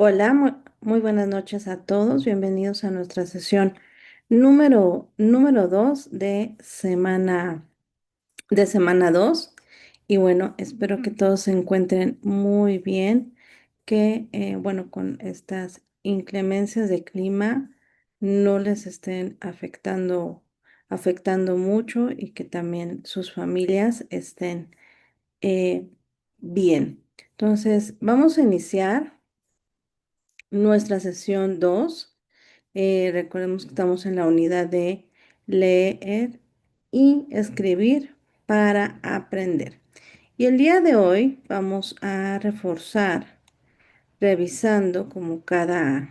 Hola, muy buenas noches a todos. Bienvenidos a nuestra sesión número 2 de semana 2. Y bueno, espero que todos se encuentren muy bien, que bueno, con estas inclemencias de clima no les estén afectando mucho y que también sus familias estén eh, bien. Entonces, vamos a iniciar nuestra sesión 2. Recordemos que estamos en la unidad de leer y escribir para aprender. Y el día de hoy vamos a reforzar, revisando como cada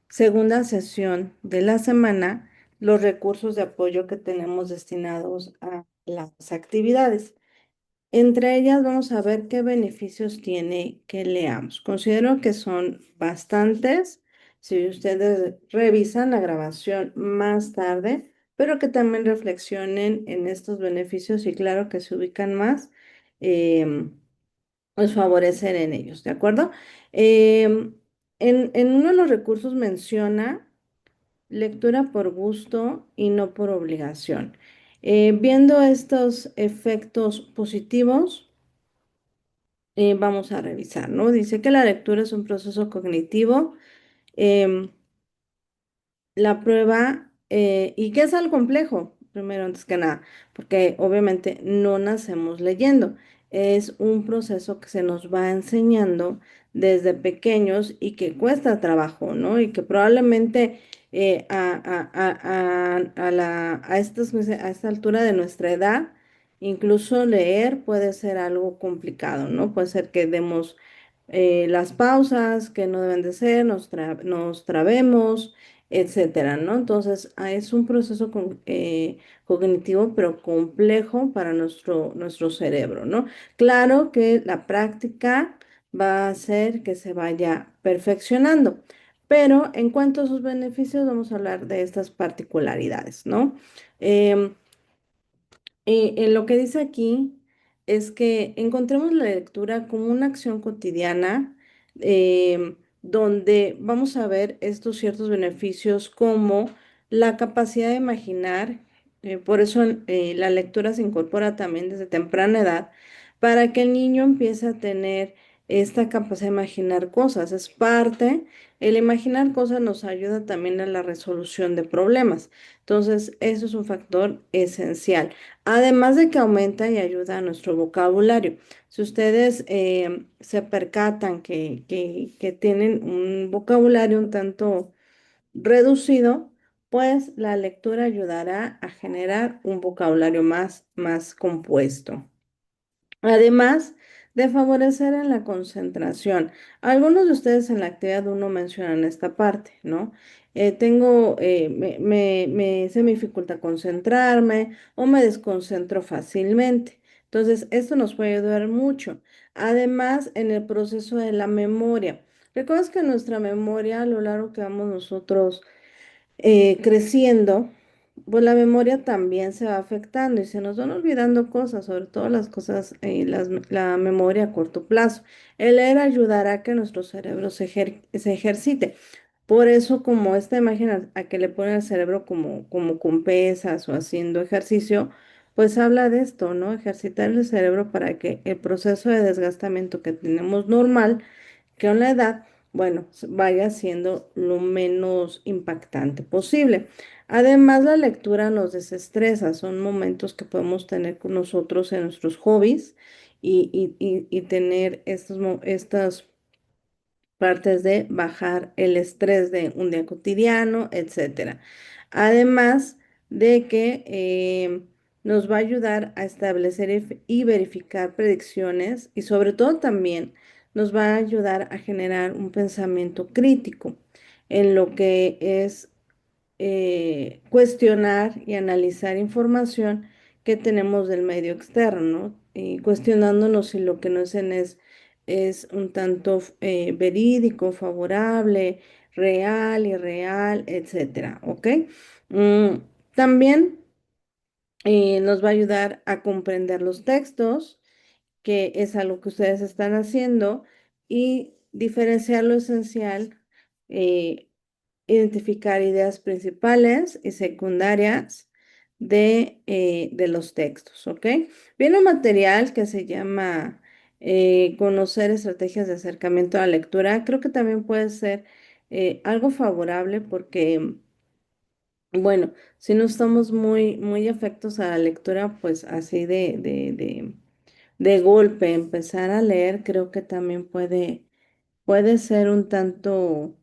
segunda sesión de la semana, los recursos de apoyo que tenemos destinados a las actividades. Entre ellas vamos a ver qué beneficios tiene que leamos. Considero que son bastantes. Si ustedes revisan la grabación más tarde, pero que también reflexionen en estos beneficios y claro que se ubican más, pues favorecer en ellos, ¿de acuerdo? Em, en uno de los recursos menciona lectura por gusto y no por obligación. Viendo estos efectos positivos, vamos a revisar, ¿no? Dice que la lectura es un proceso cognitivo. em, la prueba, y que es algo complejo, primero, antes que nada, porque obviamente no nacemos leyendo. Es un proceso que se nos va enseñando desde pequeños y que cuesta trabajo, ¿no? Y que probablemente a esta altura de nuestra edad, incluso leer puede ser algo complicado, ¿no? Puede ser que demos las pausas que no deben de ser, nos trabemos, etcétera, ¿no? Entonces, es un proceso cognitivo, pero complejo para nuestro cerebro, ¿no? Claro que la práctica va a hacer que se vaya perfeccionando, pero en cuanto a sus beneficios, vamos a hablar de estas particularidades, ¿no? Em, en lo que dice aquí es que encontremos la lectura como una acción cotidiana, donde vamos a ver estos ciertos beneficios como la capacidad de imaginar. Por eso la lectura se incorpora también desde temprana edad para que el niño empiece a tener esta capacidad de imaginar cosas. Es parte, el imaginar cosas nos ayuda también a la resolución de problemas. Entonces, eso es un factor esencial. Además de que aumenta y ayuda a nuestro vocabulario. Si ustedes se percatan que tienen un vocabulario un tanto reducido, pues la lectura ayudará a generar un vocabulario más compuesto. Además de favorecer en la concentración. Algunos de ustedes en la actividad uno mencionan esta parte, ¿no? Se me dificulta concentrarme o me desconcentro fácilmente. Entonces, esto nos puede ayudar mucho. Además, en el proceso de la memoria. Recuerda que nuestra memoria a lo largo que vamos nosotros creciendo, pues la memoria también se va afectando y se nos van olvidando cosas, sobre todo las cosas, la memoria a corto plazo. El leer ayudará a que nuestro cerebro se ejercite. Por eso, como esta imagen a que le ponen al cerebro como con pesas o haciendo ejercicio, pues habla de esto, ¿no? Ejercitar el cerebro para que el proceso de desgastamiento que tenemos normal, que con la edad, bueno, vaya siendo lo menos impactante posible. Además, la lectura nos desestresa, son momentos que podemos tener con nosotros en nuestros hobbies y tener estas partes de bajar el estrés de un día cotidiano, etcétera. Además de que nos va a ayudar a establecer y verificar predicciones y sobre todo también nos va a ayudar a generar un pensamiento crítico en lo que es cuestionar y analizar información que tenemos del medio externo, ¿no? Y cuestionándonos si lo que nos dicen es un tanto verídico, favorable, real, irreal, etcétera, ¿ok? Mm, También nos va a ayudar a comprender los textos que es algo que ustedes están haciendo y diferenciar lo esencial, eh, identificar ideas principales y secundarias de los textos, ¿ok? Viene un material que se llama Conocer estrategias de acercamiento a la lectura. Creo que también puede ser algo favorable porque, bueno, si no estamos muy afectos a la lectura, pues así de golpe empezar a leer, creo que también puede ser un tanto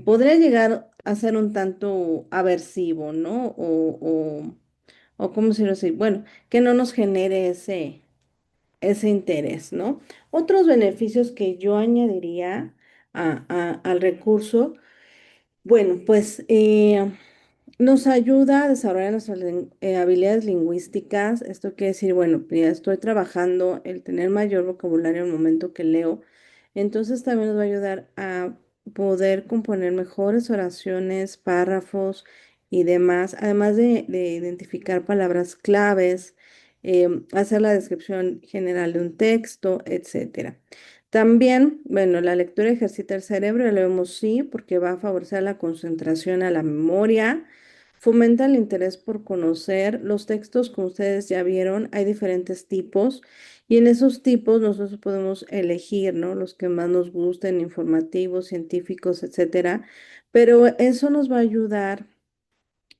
podría llegar a ser un tanto aversivo, ¿no? O ¿cómo decirlo así? Bueno, que no nos genere ese interés, ¿no? Otros beneficios que yo añadiría al recurso, bueno, pues nos ayuda a desarrollar nuestras habilidades lingüísticas. Esto quiere decir, bueno, ya estoy trabajando el tener mayor vocabulario en el momento que leo. Entonces también nos va a ayudar a poder componer mejores oraciones, párrafos y demás, además de identificar palabras claves, hacer la descripción general de un texto, etcétera. También, bueno, la lectura ejercita el cerebro, ya lo vemos sí, porque va a favorecer la concentración a la memoria, fomenta el interés por conocer los textos, como ustedes ya vieron, hay diferentes tipos y en esos tipos nosotros podemos elegir, ¿no? Los que más nos gusten, informativos, científicos, etcétera, pero eso nos va a ayudar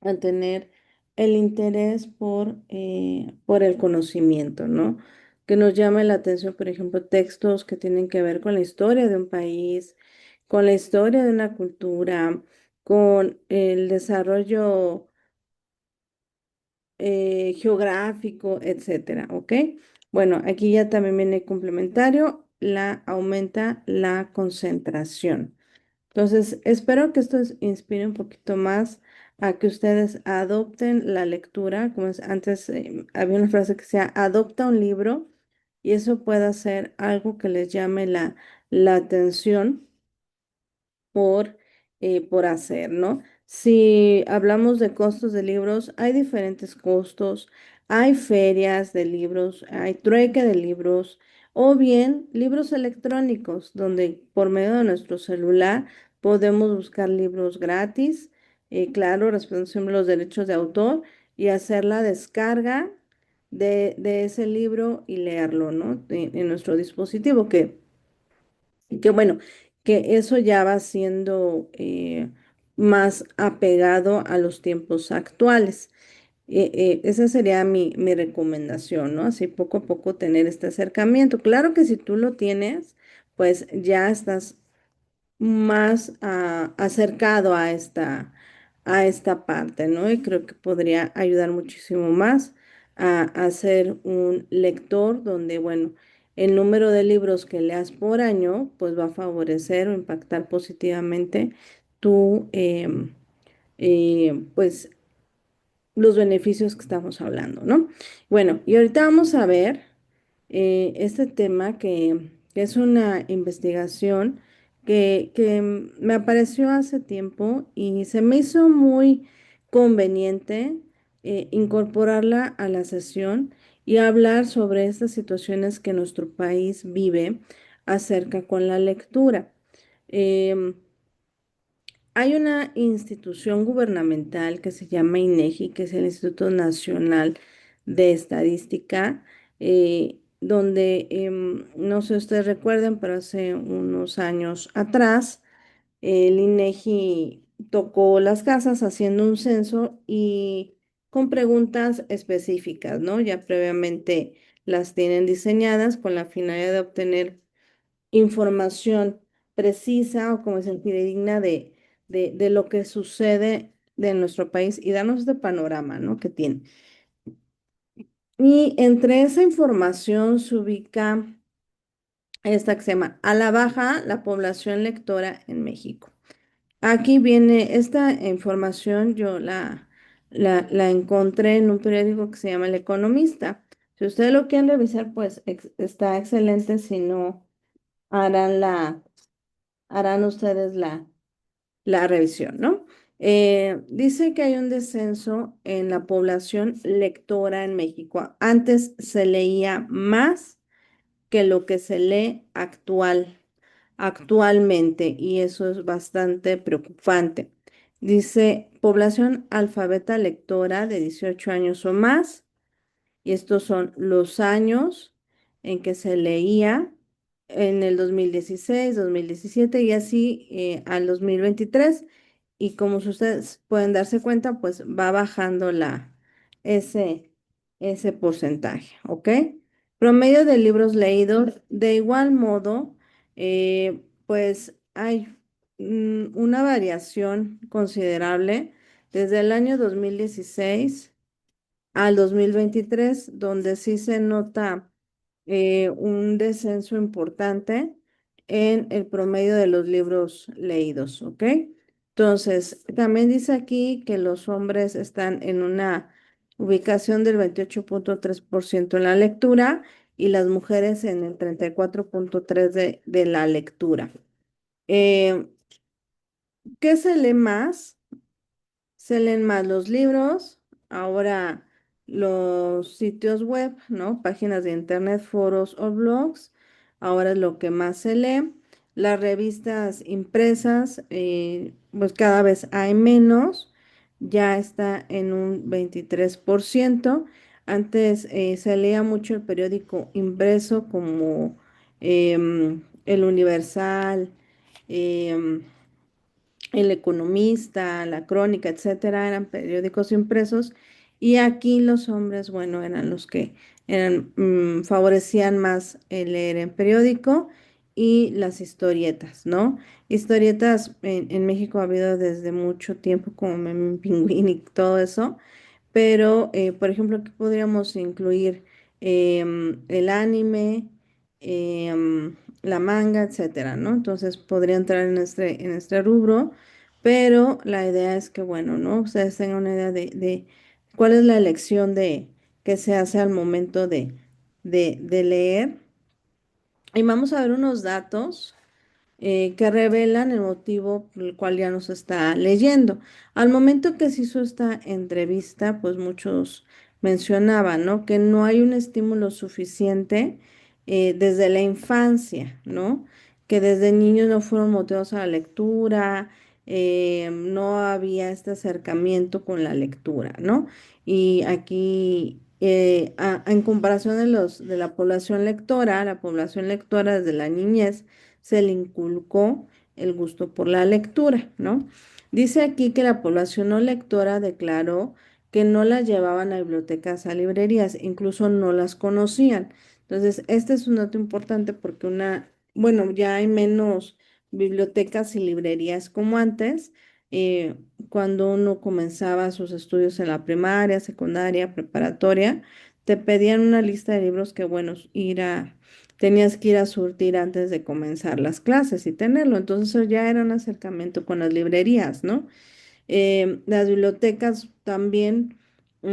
a tener el interés por el conocimiento, ¿no? Que nos llame la atención, por ejemplo, textos que tienen que ver con la historia de un país, con la historia de una cultura, con el desarrollo geográfico, etcétera, ¿ok? Bueno, aquí ya también viene complementario, aumenta la concentración. Entonces, espero que esto inspire un poquito más a que ustedes adopten la lectura. Como antes había una frase que decía, adopta un libro y eso puede ser algo que les llame la atención por hacer, ¿no? Si hablamos de costos de libros, hay diferentes costos, hay ferias de libros, hay trueque de libros o bien libros electrónicos, donde por medio de nuestro celular podemos buscar libros gratis, claro, respetando siempre los derechos de autor y hacer la descarga de ese libro y leerlo, ¿no? En nuestro dispositivo, que bueno, que eso ya va siendo más apegado a los tiempos actuales. Esa sería mi recomendación, ¿no? Así poco a poco tener este acercamiento. Claro que si tú lo tienes, pues ya estás más acercado a esta parte, ¿no? Y creo que podría ayudar muchísimo más a ser un lector donde, bueno, el número de libros que leas por año, pues va a favorecer o impactar positivamente tu, pues, los beneficios que estamos hablando, ¿no? Bueno, y ahorita vamos a ver este tema que es una investigación que me apareció hace tiempo y se me hizo muy conveniente incorporarla a la sesión y hablar sobre estas situaciones que nuestro país vive acerca con la lectura. Em, Hay una institución gubernamental que se llama INEGI, que es el Instituto Nacional de Estadística, donde, no sé si ustedes recuerdan, pero hace unos años atrás, el INEGI tocó las casas haciendo un censo y con preguntas específicas, ¿no? Ya previamente las tienen diseñadas con la finalidad de obtener información precisa o como se digna de lo que sucede de nuestro país y darnos este panorama, ¿no? Que tiene. Y entre esa información se ubica esta que se llama A la baja la población lectora en México. Aquí viene esta información, yo la encontré en un periódico que se llama El Economista. Si ustedes lo quieren revisar, pues está excelente, si no, harán harán ustedes la revisión, ¿no? Dice que hay un descenso en la población lectora en México. Antes se leía más que lo que se lee actualmente, y eso es bastante preocupante. Dice, población alfabeta lectora de 18 años o más, y estos son los años en que se leía en el 2016, 2017 y así al 2023. Y como ustedes pueden darse cuenta, pues va bajando ese, ese porcentaje, ¿ok? Promedio de libros leídos, de igual modo, pues hay una variación considerable desde el año 2016 al 2023, donde sí se nota un descenso importante en el promedio de los libros leídos, ¿ok? Entonces, también dice aquí que los hombres están en una ubicación del 28,3% en la lectura y las mujeres en el 34,3% de la lectura. Eh, ¿Qué se lee más? Se leen más los libros, ahora los sitios web, ¿no? Páginas de internet, foros o blogs, ahora es lo que más se lee. Las revistas impresas, pues cada vez hay menos, ya está en un 23%. Antes se leía mucho el periódico impreso como El Universal, em, el Economista, La Crónica, etcétera, eran periódicos impresos y aquí los hombres, bueno, eran los que favorecían más el leer en periódico y las historietas, ¿no? Historietas en México ha habido desde mucho tiempo como Memín Pingüín y todo eso, pero por ejemplo, aquí podríamos incluir el anime, la manga, etcétera, ¿no? Entonces podría entrar en este rubro, pero la idea es que, bueno, ¿no? Ustedes tengan una idea de cuál es la elección que se hace al momento de leer. Y vamos a ver unos datos que revelan el motivo por el cual ya nos está leyendo. Al momento que se hizo esta entrevista, pues muchos mencionaban, ¿no? Que no hay un estímulo suficiente desde la infancia, ¿no? Que desde niños no fueron motivados a la lectura, no había este acercamiento con la lectura, ¿no? Y aquí, en comparación de la población lectora desde la niñez, se le inculcó el gusto por la lectura, ¿no? Dice aquí que la población no lectora declaró que no la llevaban a bibliotecas, a librerías, incluso no las conocían. Entonces, este es un dato importante porque bueno, ya hay menos bibliotecas y librerías como antes, eh, cuando uno comenzaba sus estudios en la primaria, secundaria, preparatoria, te pedían una lista de libros que, bueno, tenías que ir a surtir antes de comenzar las clases y tenerlo. Entonces eso ya era un acercamiento con las librerías, ¿no? Las bibliotecas también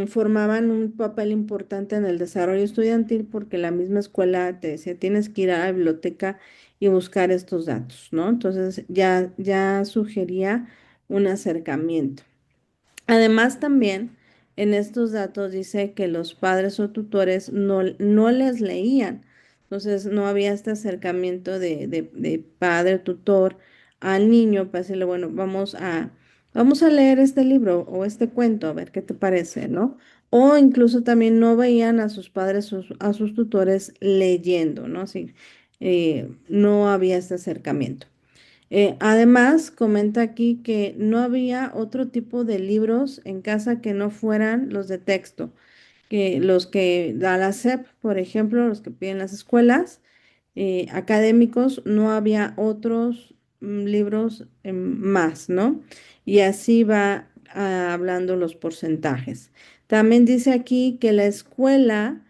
formaban un papel importante en el desarrollo estudiantil porque la misma escuela te decía, tienes que ir a la biblioteca y buscar estos datos, ¿no? Entonces ya sugería un acercamiento. Además, también en estos datos dice que los padres o tutores no les leían. Entonces, no había este acercamiento de padre tutor al niño para decirle, bueno, vamos a leer este libro o este cuento, a ver qué te parece, ¿no? O incluso también no veían a sus padres o a sus tutores leyendo, ¿no? Así, no había este acercamiento. Además, comenta aquí que no había otro tipo de libros en casa que no fueran los de texto, que los que da la SEP, por ejemplo, los que piden las escuelas académicos, no había otros libros más, ¿no? Y así va hablando los porcentajes. También dice aquí que la escuela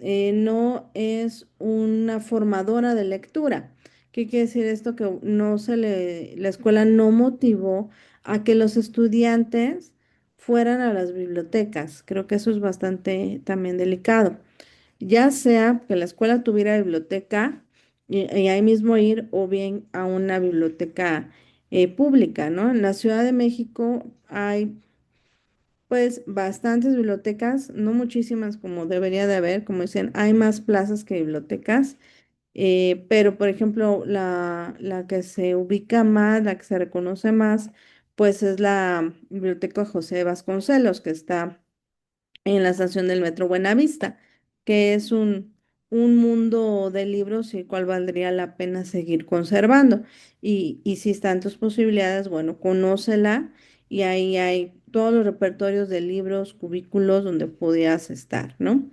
no es una formadora de lectura. ¿Qué quiere decir esto? Que la escuela no motivó a que los estudiantes fueran a las bibliotecas. Creo que eso es bastante también delicado. Ya sea que la escuela tuviera biblioteca y ahí mismo ir o bien a una biblioteca pública, ¿no? En la Ciudad de México hay pues bastantes bibliotecas, no muchísimas como debería de haber, como dicen, hay más plazas que bibliotecas, pero por ejemplo la que se ubica más, la que se reconoce más, pues es la Biblioteca José Vasconcelos, que está en la estación del Metro Buenavista, que es un mundo de libros el cual valdría la pena seguir conservando. Y si están tus posibilidades, bueno, conócela y ahí hay todos los repertorios de libros, cubículos donde podías estar, ¿no?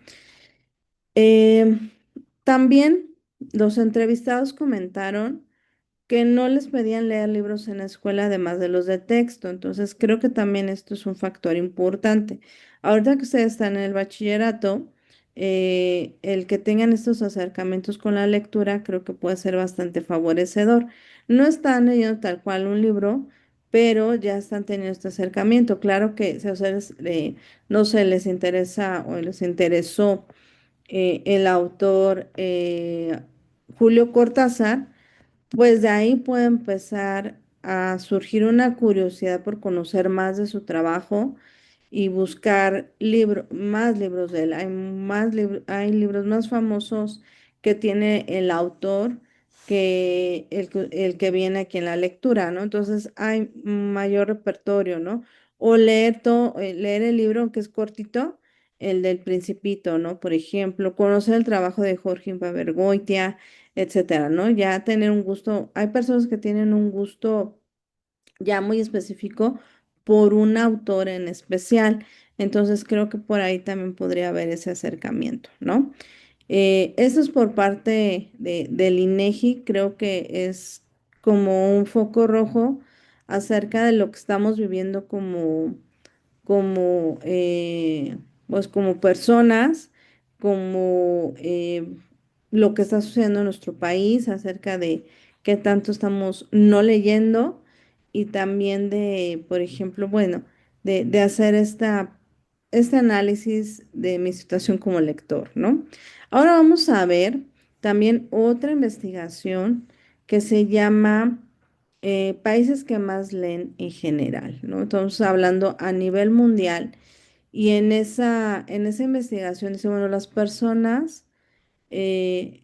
Em, También los entrevistados comentaron que no les pedían leer libros en la escuela además de los de texto. Entonces, creo que también esto es un factor importante. Ahorita que ustedes están en el bachillerato, el que tengan estos acercamientos con la lectura creo que puede ser bastante favorecedor. No están leyendo tal cual un libro, pero ya están teniendo este acercamiento. Claro que si a ustedes no se les interesa o les interesó el autor Julio Cortázar, pues de ahí puede empezar a surgir una curiosidad por conocer más de su trabajo y buscar más libros de él. Hay libros más famosos que tiene el autor que el que viene aquí en la lectura, ¿no? Entonces hay mayor repertorio, ¿no? O leer el libro que es cortito, el del Principito, ¿no? Por ejemplo, conocer el trabajo de Jorge Babergoitia, etcétera, ¿no? Ya tener un gusto, hay personas que tienen un gusto ya muy específico por un autor en especial, entonces creo que por ahí también podría haber ese acercamiento, ¿no? Esto es por parte del INEGI, creo que es como un foco rojo acerca de lo que estamos viviendo como pues como personas, como lo que está sucediendo en nuestro país, acerca de qué tanto estamos no leyendo y también de, por ejemplo, bueno, de hacer este análisis de mi situación como lector, ¿no? Ahora vamos a ver también otra investigación que se llama países que más leen en general, ¿no? Entonces, hablando a nivel mundial, y en esa investigación dice, bueno, las personas eh,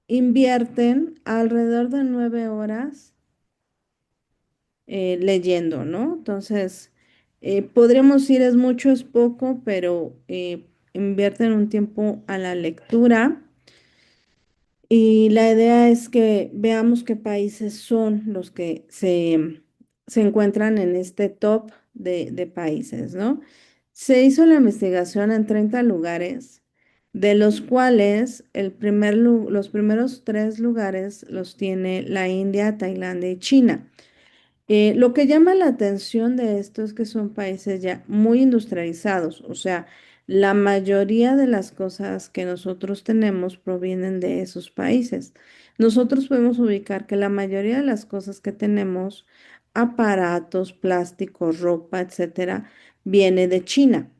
invierten alrededor de 9 horas leyendo, ¿no? Entonces, podríamos decir es mucho, es poco, pero invierten un tiempo a la lectura. Y la idea es que veamos qué países son los que se encuentran en este top de países, ¿no? Se hizo la investigación en 30 lugares, de los cuales los primeros 3 lugares los tiene la India, Tailandia y China. Lo que llama la atención de esto es que son países ya muy industrializados, o sea, la mayoría de las cosas que nosotros tenemos provienen de esos países. Nosotros podemos ubicar que la mayoría de las cosas que tenemos, aparatos, plásticos, ropa, etcétera, viene de China,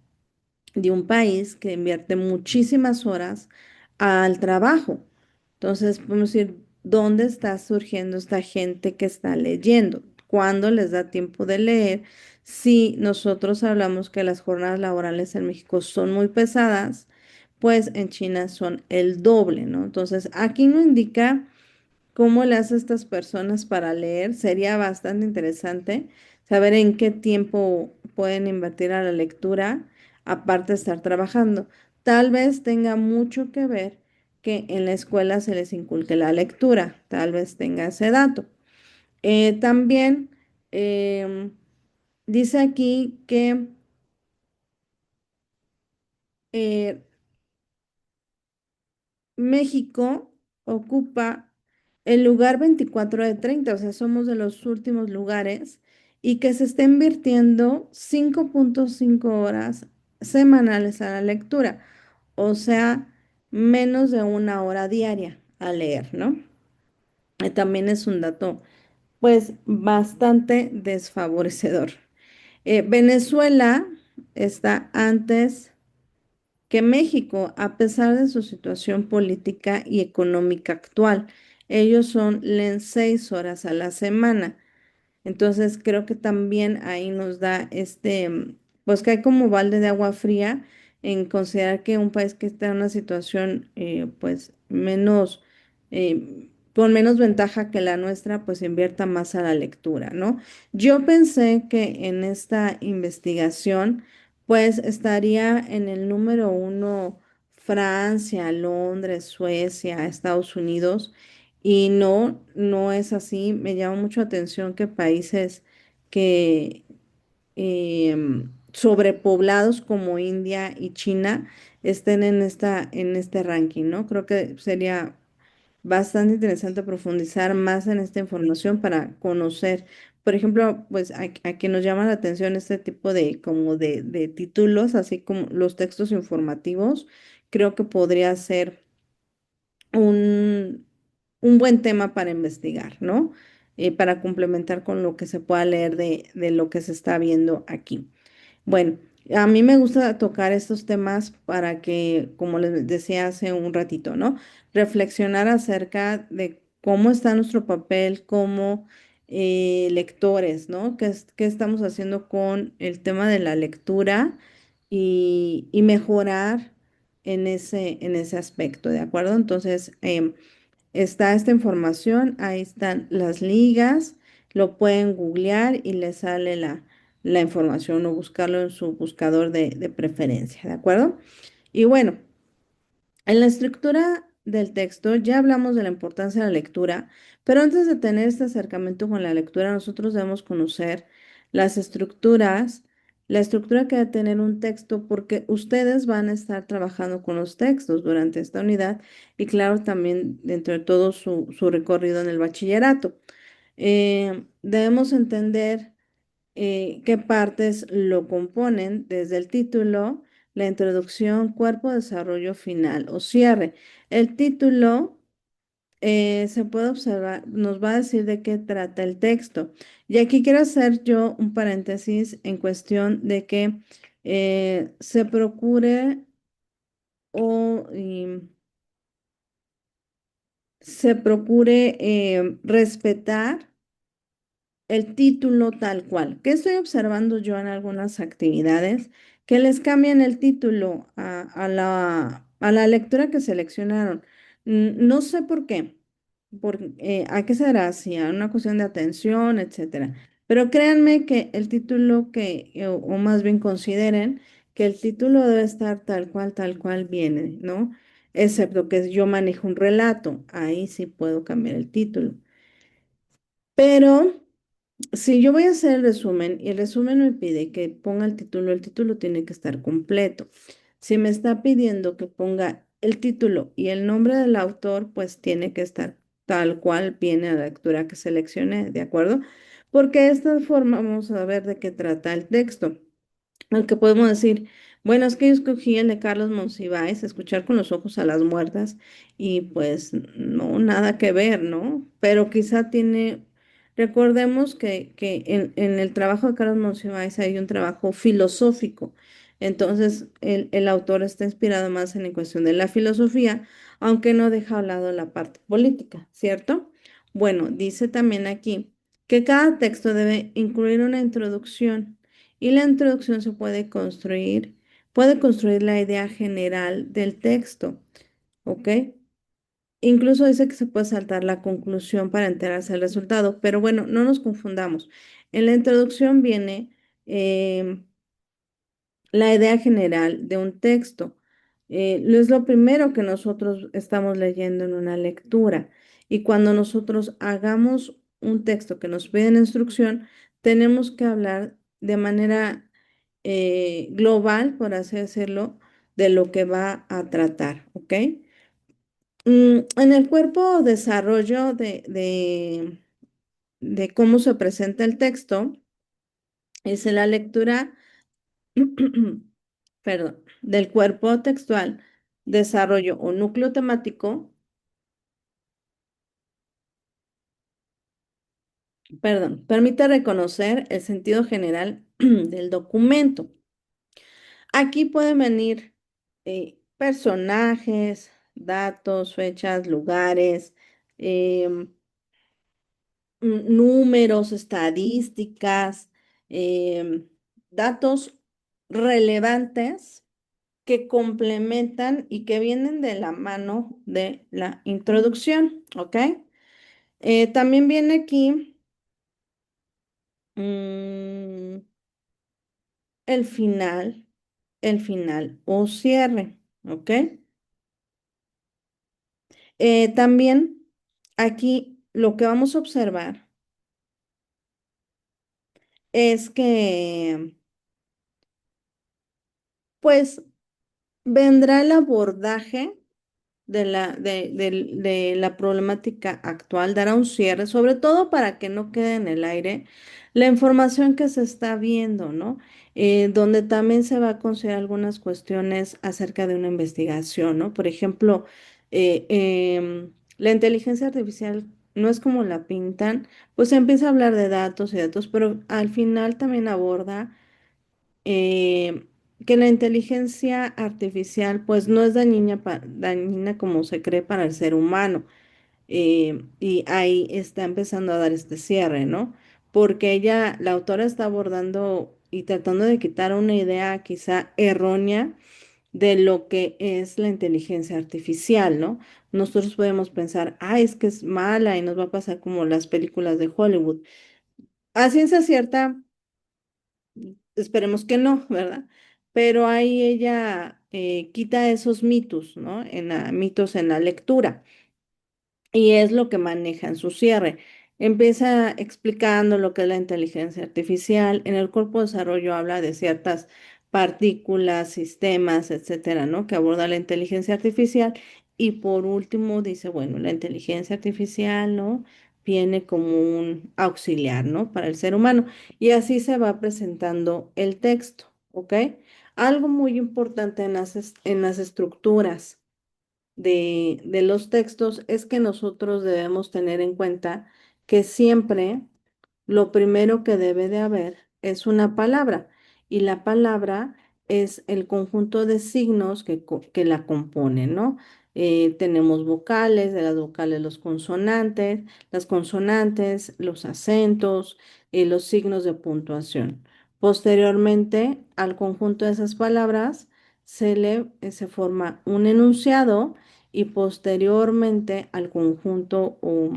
de un país que invierte muchísimas horas al trabajo. Entonces, podemos decir, ¿dónde está surgiendo esta gente que está leyendo? ¿Cuándo les da tiempo de leer? Si nosotros hablamos que las jornadas laborales en México son muy pesadas, pues en China son el doble, ¿no? Entonces, aquí no indica cómo le hace estas personas para leer. Sería bastante interesante saber en qué tiempo pueden invertir a la lectura, aparte de estar trabajando. Tal vez tenga mucho que ver que en la escuela se les inculque la lectura, tal vez tenga ese dato. También em, dice aquí que eh, México ocupa el lugar 24 de 30, o sea, somos de los últimos lugares y que se está invirtiendo 5.5 horas semanales a la lectura, o sea, menos de 1 hora diaria a leer, ¿no? También es un dato, pues, bastante desfavorecedor. Venezuela está antes que México, a pesar de su situación política y económica actual. Leen 6 horas a la semana. Entonces creo que también ahí nos da pues que hay como balde de agua fría en considerar que un país que está en una situación pues menos, con menos ventaja que la nuestra, pues invierta más a la lectura, ¿no? Yo pensé que en esta investigación pues estaría en el número uno Francia, Londres, Suecia, Estados Unidos. Y no, no es así. Me llama mucho la atención que países que sobrepoblados como India y China estén en este ranking, ¿no? Creo que sería bastante interesante profundizar más en esta información para conocer, por ejemplo, pues a quien nos llama la atención este tipo de como de títulos, así como los textos informativos, creo que podría ser un, un buen tema para investigar, ¿no? Para complementar con lo que se pueda leer de lo que se está viendo aquí. Bueno, a mí me gusta tocar estos temas para que, como les decía hace un ratito, ¿no? Reflexionar acerca de cómo está nuestro papel como lectores, ¿no? ¿Qué estamos haciendo con el tema de la lectura y mejorar en ese aspecto, ¿de acuerdo? Entonces, está esta información, ahí están las ligas, lo pueden googlear y les sale la información o buscarlo en su buscador de preferencia, ¿de acuerdo? Y bueno, en la estructura del texto ya hablamos de la importancia de la lectura, pero antes de tener este acercamiento con la lectura, nosotros debemos conocer las estructuras, la estructura que debe tener un texto, porque ustedes van a estar trabajando con los textos durante esta unidad y claro, también dentro de todo su recorrido en el bachillerato. Debemos entender qué partes lo componen desde el título, la introducción, cuerpo, desarrollo final o cierre. El título se puede observar, nos va a decir de qué trata el texto. Y aquí quiero hacer yo un paréntesis en cuestión de que se procure o se procure respetar el título tal cual. ¿Qué estoy observando yo en algunas actividades? Que les cambian el título a la lectura que seleccionaron. No sé por qué, a qué será, si a una cuestión de atención, etcétera. Pero créanme que el título o más bien consideren que el título debe estar tal cual viene, ¿no? Excepto que yo manejo un relato, ahí sí puedo cambiar el título. Pero si yo voy a hacer el resumen y el resumen me pide que ponga el título tiene que estar completo. Si me está pidiendo que ponga el título y el nombre del autor, pues tiene que estar tal cual viene a la lectura que seleccioné, ¿de acuerdo? Porque de esta forma vamos a ver de qué trata el texto. Aunque podemos decir, bueno, es que yo escogí el de Carlos Monsiváis, escuchar con los ojos a las muertas, y pues no, nada que ver, ¿no? Pero quizá recordemos que en el trabajo de Carlos Monsiváis hay un trabajo filosófico, entonces el autor está inspirado más en la cuestión de la filosofía, aunque no deja a un lado la parte política, ¿cierto? Bueno, dice también aquí que cada texto debe incluir una introducción y la introducción se puede construir la idea general del texto, ¿ok? Incluso dice que se puede saltar la conclusión para enterarse del resultado, pero bueno, no nos confundamos. En la introducción viene la idea general de un texto. Es lo primero que nosotros estamos leyendo en una lectura. Y cuando nosotros hagamos un texto que nos pide instrucción, tenemos que hablar de manera global, por así decirlo, de lo que va a tratar, ¿ok? En el cuerpo desarrollo de cómo se presenta el texto, es en la lectura, perdón, del cuerpo textual, desarrollo o núcleo temático, perdón, permite reconocer el sentido general del documento. Aquí pueden venir personajes, datos, fechas, lugares, em, números, estadísticas, em, datos relevantes que complementan y que vienen de la mano de la introducción, ¿ok? También viene aquí mm, el el final o cierre, ¿ok? También aquí lo que vamos a observar es que, pues, vendrá el abordaje de la problemática actual, dará un cierre, sobre todo para que no quede en el aire la información que se está viendo, ¿no? Donde también se va a considerar algunas cuestiones acerca de una investigación, ¿no? Por ejemplo, la inteligencia artificial no es como la pintan, pues se empieza a hablar de datos y datos, pero al final también aborda eh, que la inteligencia artificial pues no es dañina, dañina como se cree para el ser humano. Y ahí está empezando a dar este cierre, ¿no? Porque ella, la autora está abordando y tratando de quitar una idea quizá errónea de lo que es la inteligencia artificial, ¿no? Nosotros podemos pensar, ah, es que es mala y nos va a pasar como las películas de Hollywood. A ciencia cierta, esperemos que no, ¿verdad? Pero ahí ella quita esos mitos, ¿no? Mitos en la lectura. Y es lo que maneja en su cierre. Empieza explicando lo que es la inteligencia artificial. En el cuerpo de desarrollo habla de ciertas partículas, sistemas, etcétera, ¿no? Que aborda la inteligencia artificial. Y por último dice, bueno, la inteligencia artificial, ¿no? Viene como un auxiliar, ¿no? Para el ser humano. Y así se va presentando el texto, ¿ok? Algo muy importante en las estructuras de los textos es que nosotros debemos tener en cuenta que siempre lo primero que debe de haber es una palabra y la palabra es el conjunto de signos que la componen, ¿no? Tenemos vocales, de las vocales los consonantes, las consonantes, los acentos y los signos de puntuación. Posteriormente, al conjunto de esas palabras se forma un enunciado y posteriormente al conjunto o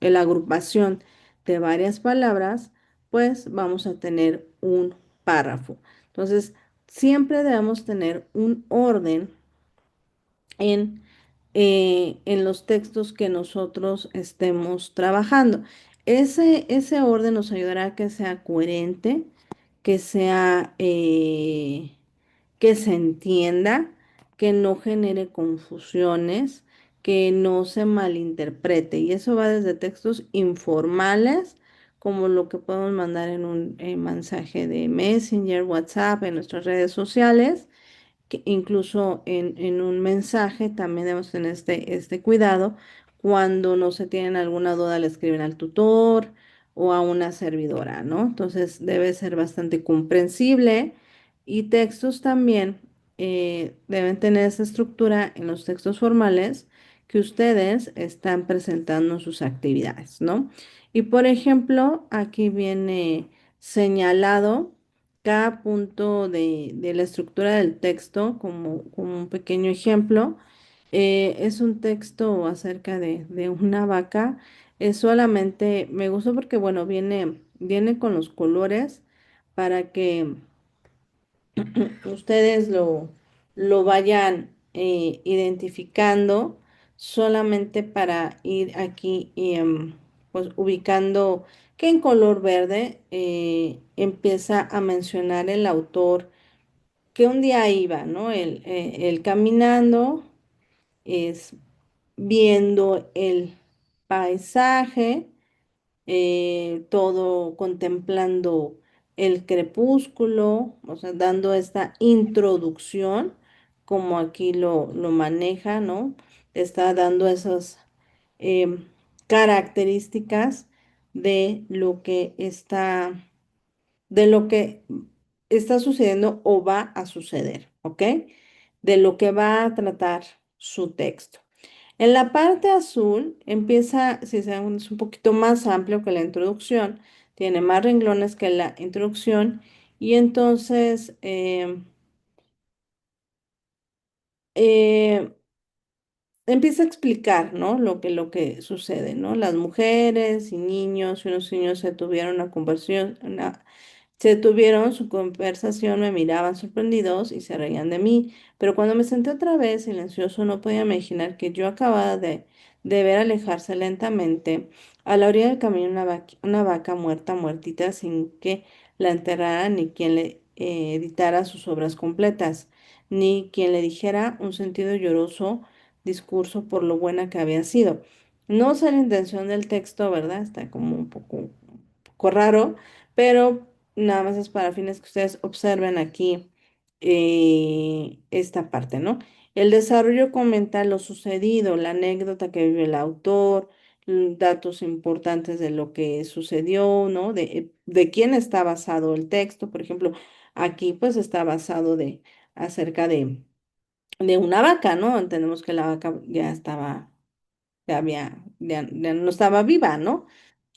la agrupación de varias palabras, pues vamos a tener un párrafo. Entonces, siempre debemos tener un orden en, en los textos que nosotros estemos trabajando. Ese orden nos ayudará a que sea coherente, que sea que se entienda, que no genere confusiones, que no se malinterprete. Y eso va desde textos informales, como lo que podemos mandar en un mensaje de Messenger, WhatsApp, en nuestras redes sociales, que incluso en un mensaje también debemos tener este cuidado. Cuando no se tienen alguna duda, le escriben al tutor o a una servidora, ¿no? Entonces debe ser bastante comprensible y textos también deben tener esa estructura en los textos formales que ustedes están presentando en sus actividades, ¿no? Y por ejemplo, aquí viene señalado cada punto de la estructura del texto, como un pequeño ejemplo. Es un texto acerca de una vaca. Es solamente, me gustó porque, bueno, viene con los colores para que ustedes lo vayan identificando solamente para ir aquí pues ubicando que en color verde empieza a mencionar el autor que un día iba, ¿no? Él caminando, es viendo el paisaje, todo contemplando el crepúsculo, o sea, dando esta introducción, como aquí lo maneja, ¿no? Está dando esas em, características de lo que de lo que está sucediendo o va a suceder, ¿ok? De lo que va a tratar su texto. En la parte azul empieza, si se dan, es un poquito más amplio que la introducción, tiene más renglones que la introducción y entonces eh, empieza a explicar, ¿no? Lo que sucede, ¿no? Las mujeres y niños y unos niños se tuvieron una conversión, se tuvieron su conversación, me miraban sorprendidos y se reían de mí, pero cuando me senté otra vez silencioso no podía imaginar que yo acababa de ver alejarse lentamente a la orilla del camino una vaca muerta, muertita, sin que la enterrara ni quien le editara sus obras completas, ni quien le dijera un sentido lloroso discurso por lo buena que había sido. No sé la intención del texto, ¿verdad? Está como un poco raro, pero nada más es para fines que ustedes observen aquí esta parte, ¿no? El desarrollo comenta lo sucedido, la anécdota que vive el autor, datos importantes de lo que sucedió, ¿no? De quién está basado el texto, por ejemplo, aquí pues está basado acerca de una vaca, ¿no? Entendemos que la vaca ya estaba, ya no estaba viva, ¿no?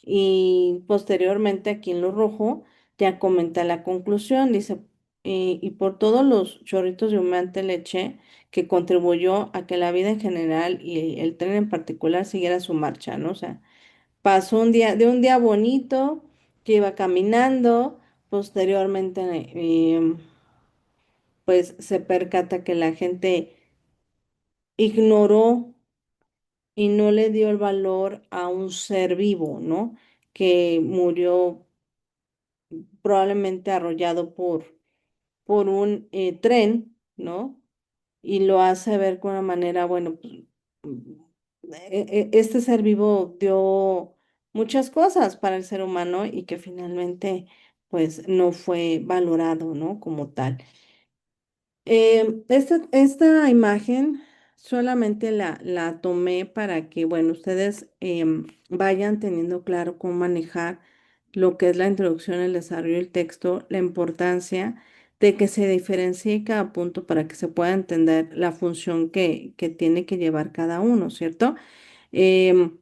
Y posteriormente aquí en lo rojo ya comenta la conclusión, dice, y por todos los chorritos de humante leche que contribuyó a que la vida en general y el tren en particular siguiera su marcha, ¿no? O sea, pasó un día bonito que iba caminando, posteriormente pues se percata que la gente ignoró y no le dio el valor a un ser vivo, ¿no? Que murió probablemente arrollado por un tren, ¿no? Y lo hace ver con una manera, bueno, pues, este ser vivo dio muchas cosas para el ser humano y que finalmente, no fue valorado, ¿no? Como tal. Esta imagen solamente la tomé para que, bueno, ustedes vayan teniendo claro cómo manejar lo que es la introducción, el desarrollo del texto, la importancia de que se diferencie cada punto para que se pueda entender la función que tiene que llevar cada uno, ¿cierto? Em,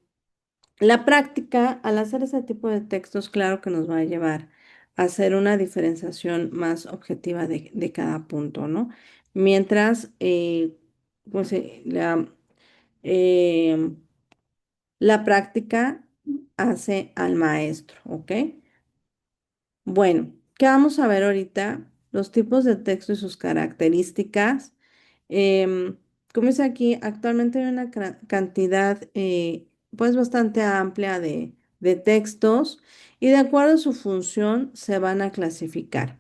la práctica, al hacer ese tipo de textos, claro que nos va a llevar a hacer una diferenciación más objetiva de cada punto, ¿no? Mientras, pues, eh, la práctica hace al maestro, ¿ok? Bueno, ¿qué vamos a ver ahorita? Los tipos de texto y sus características. Em, Como dice aquí, actualmente hay una cantidad pues bastante amplia de textos y de acuerdo a su función se van a clasificar.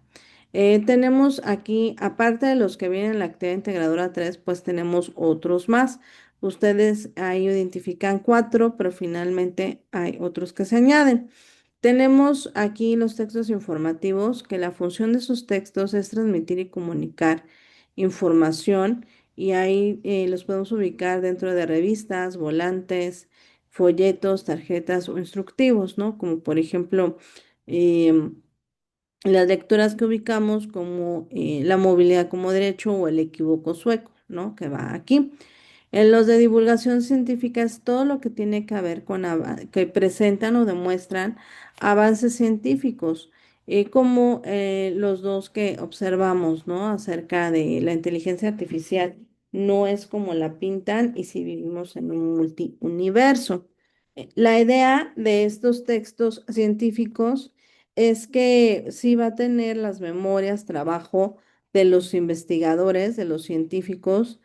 Tenemos aquí, aparte de los que vienen en la actividad integradora 3, pues tenemos otros más. Ustedes ahí identifican cuatro, pero finalmente hay otros que se añaden. Tenemos aquí los textos informativos, que la función de esos textos es transmitir y comunicar información y ahí los podemos ubicar dentro de revistas, volantes, folletos, tarjetas o instructivos, ¿no? Como por ejemplo em, las lecturas que ubicamos como la movilidad como derecho o el equívoco sueco, ¿no? Que va aquí. En los de divulgación científica es todo lo que tiene que ver con que presentan o demuestran avances científicos, como los dos que observamos, ¿no? Acerca de la inteligencia artificial. No es como la pintan y si vivimos en un multiuniverso. La idea de estos textos científicos es que sí va a tener las memorias, trabajo de los investigadores, de los científicos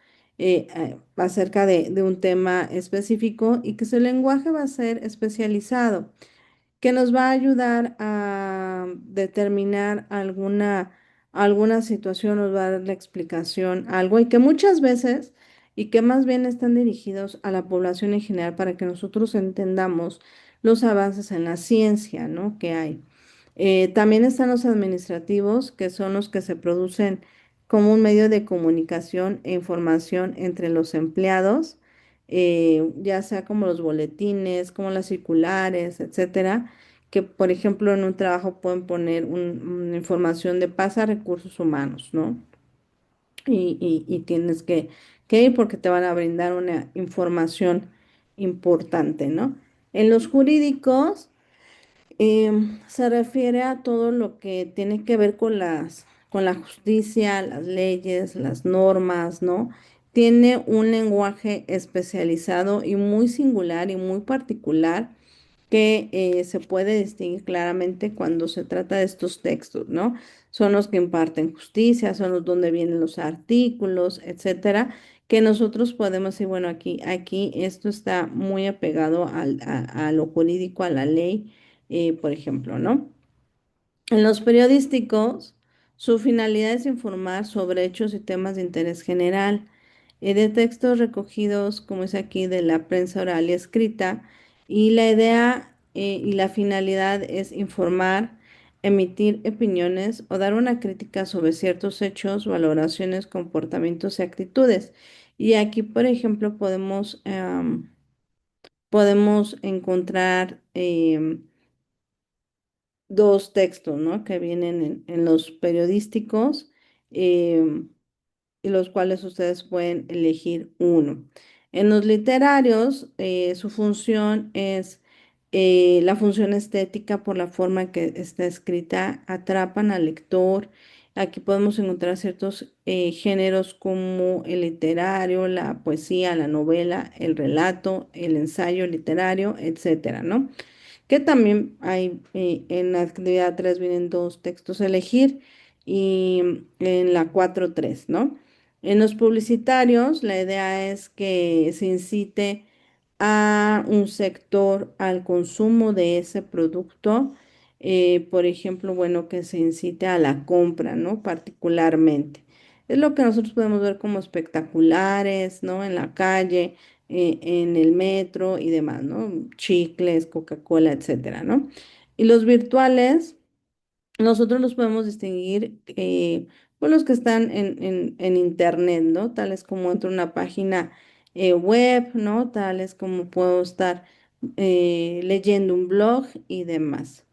acerca de un tema específico y que su lenguaje va a ser especializado, que nos va a ayudar a determinar alguna situación, nos va a dar la explicación, algo, y que muchas veces, y que más bien están dirigidos a la población en general para que nosotros entendamos los avances en la ciencia, ¿no? Que hay. También están los administrativos, que son los que se producen como un medio de comunicación e información entre los empleados, ya sea como los boletines, como las circulares, etcétera, que por ejemplo en un trabajo pueden poner una información de pasa a recursos humanos, ¿no? Y tienes que ir porque te van a brindar una información importante, ¿no? En los jurídicos, se refiere a todo lo que tiene que ver con con la justicia, las leyes, las normas, ¿no? Tiene un lenguaje especializado y muy singular y muy particular que se puede distinguir claramente cuando se trata de estos textos, ¿no? Son los que imparten justicia, son los donde vienen los artículos, etcétera, que nosotros podemos decir, bueno, aquí esto está muy apegado a lo jurídico, a la ley, por ejemplo, ¿no? En los periodísticos, su finalidad es informar sobre hechos y temas de interés general, de textos recogidos, como es aquí, de la prensa oral y escrita, y la idea y la finalidad es informar, emitir opiniones o dar una crítica sobre ciertos hechos, valoraciones, comportamientos y actitudes. Y aquí, por ejemplo, podemos encontrar dos textos, ¿no? Que vienen en los periodísticos, em, y los cuales ustedes pueden elegir uno. En los literarios, su función es la función estética por la forma en que está escrita, atrapan al lector. Aquí podemos encontrar ciertos géneros como el literario, la poesía, la novela, el relato, el ensayo literario, etcétera, ¿no? Que también hay en la actividad 3 vienen dos textos a elegir y en la 4 tres, ¿no? En los publicitarios, la idea es que se incite a un sector al consumo de ese producto, por ejemplo, bueno, que se incite a la compra, ¿no? Particularmente. Es lo que nosotros podemos ver como espectaculares, ¿no? En la calle, en el metro y demás, ¿no? Chicles, Coca-Cola, etcétera, ¿no? Y los virtuales, nosotros los podemos distinguir por los que están en internet, ¿no? Tales como entro a una página web, ¿no? Tales como puedo estar leyendo un blog y demás.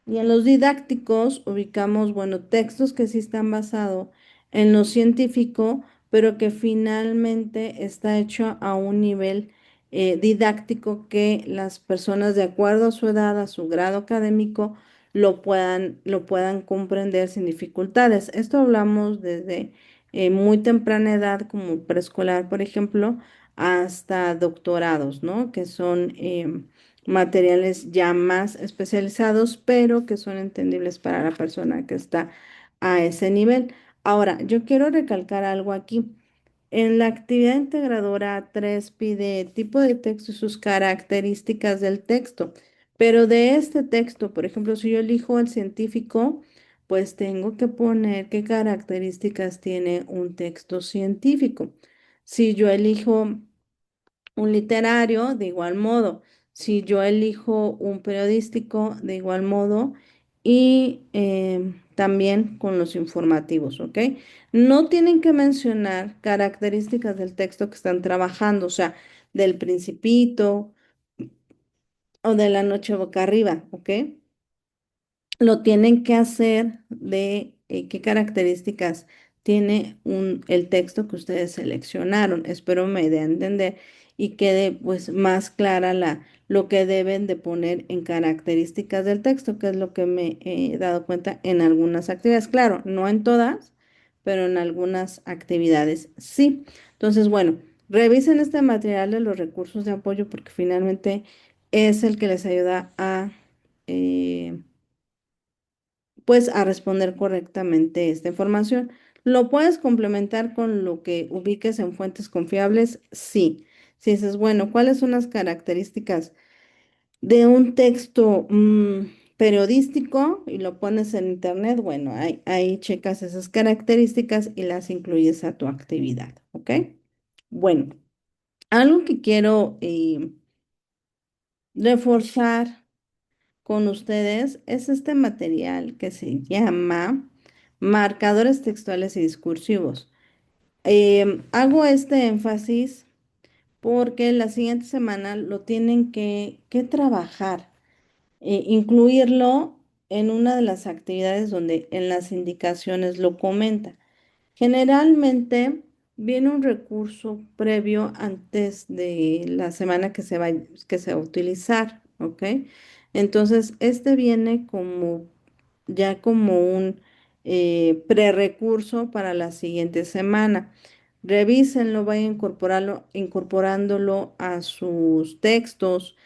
Y en los didácticos ubicamos, bueno, textos que sí están basados en lo científico, pero que finalmente está hecho a un nivel didáctico que las personas, de acuerdo a su edad, a su grado académico, lo puedan comprender sin dificultades. Esto hablamos desde muy temprana edad, como preescolar, por ejemplo, hasta doctorados, ¿no? Que son materiales ya más especializados, pero que son entendibles para la persona que está a ese nivel. Ahora, yo quiero recalcar algo aquí. En la actividad integradora 3 pide tipo de texto y sus características del texto, pero de este texto, por ejemplo, si yo elijo el científico, pues tengo que poner qué características tiene un texto científico. Si yo elijo un literario, de igual modo. Si yo elijo un periodístico, de igual modo. Y también con los informativos, ¿ok? No tienen que mencionar características del texto que están trabajando, o sea, del Principito o de La Noche Boca Arriba, ¿ok? Lo tienen que hacer de qué características tiene el texto que ustedes seleccionaron. Espero me dé a entender y quede pues más clara lo que deben de poner en características del texto, que es lo que me he dado cuenta en algunas actividades. Claro, no en todas, pero en algunas actividades sí. Entonces, bueno, revisen este material de los recursos de apoyo porque finalmente es el que les ayuda a... pues a responder correctamente esta información. ¿Lo puedes complementar con lo que ubiques en fuentes confiables? Sí. Si dices, bueno, ¿cuáles son las características de un texto periodístico y lo pones en internet? Bueno, ahí checas esas características y las incluyes a tu actividad, ¿ok? Bueno, algo que quiero reforzar con ustedes es este material que se llama marcadores textuales y discursivos. Hago este énfasis porque la siguiente semana lo tienen que trabajar, incluirlo en una de las actividades donde en las indicaciones lo comenta. Generalmente, viene un recurso previo antes de la semana que se va a utilizar, ¿ok? Entonces, este viene como ya como un prerecurso para la siguiente semana. Revísenlo, vayan incorporándolo a sus textos,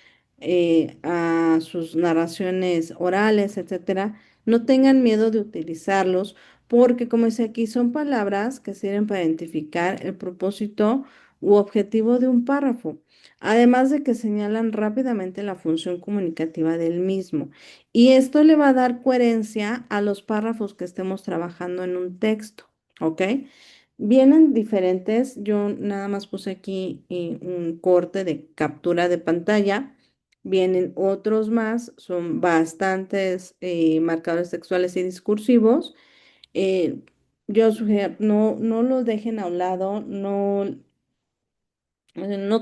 a sus narraciones orales, etcétera. No tengan miedo de utilizarlos porque, como dice aquí, son palabras que sirven para identificar el propósito u objetivo de un párrafo, además de que señalan rápidamente la función comunicativa del mismo. Y esto le va a dar coherencia a los párrafos que estemos trabajando en un texto, ¿ok? Vienen diferentes, yo nada más puse aquí un corte de captura de pantalla. Vienen otros más, son bastantes marcadores textuales y discursivos. Eh, yo sugiero, no los dejen a un lado, no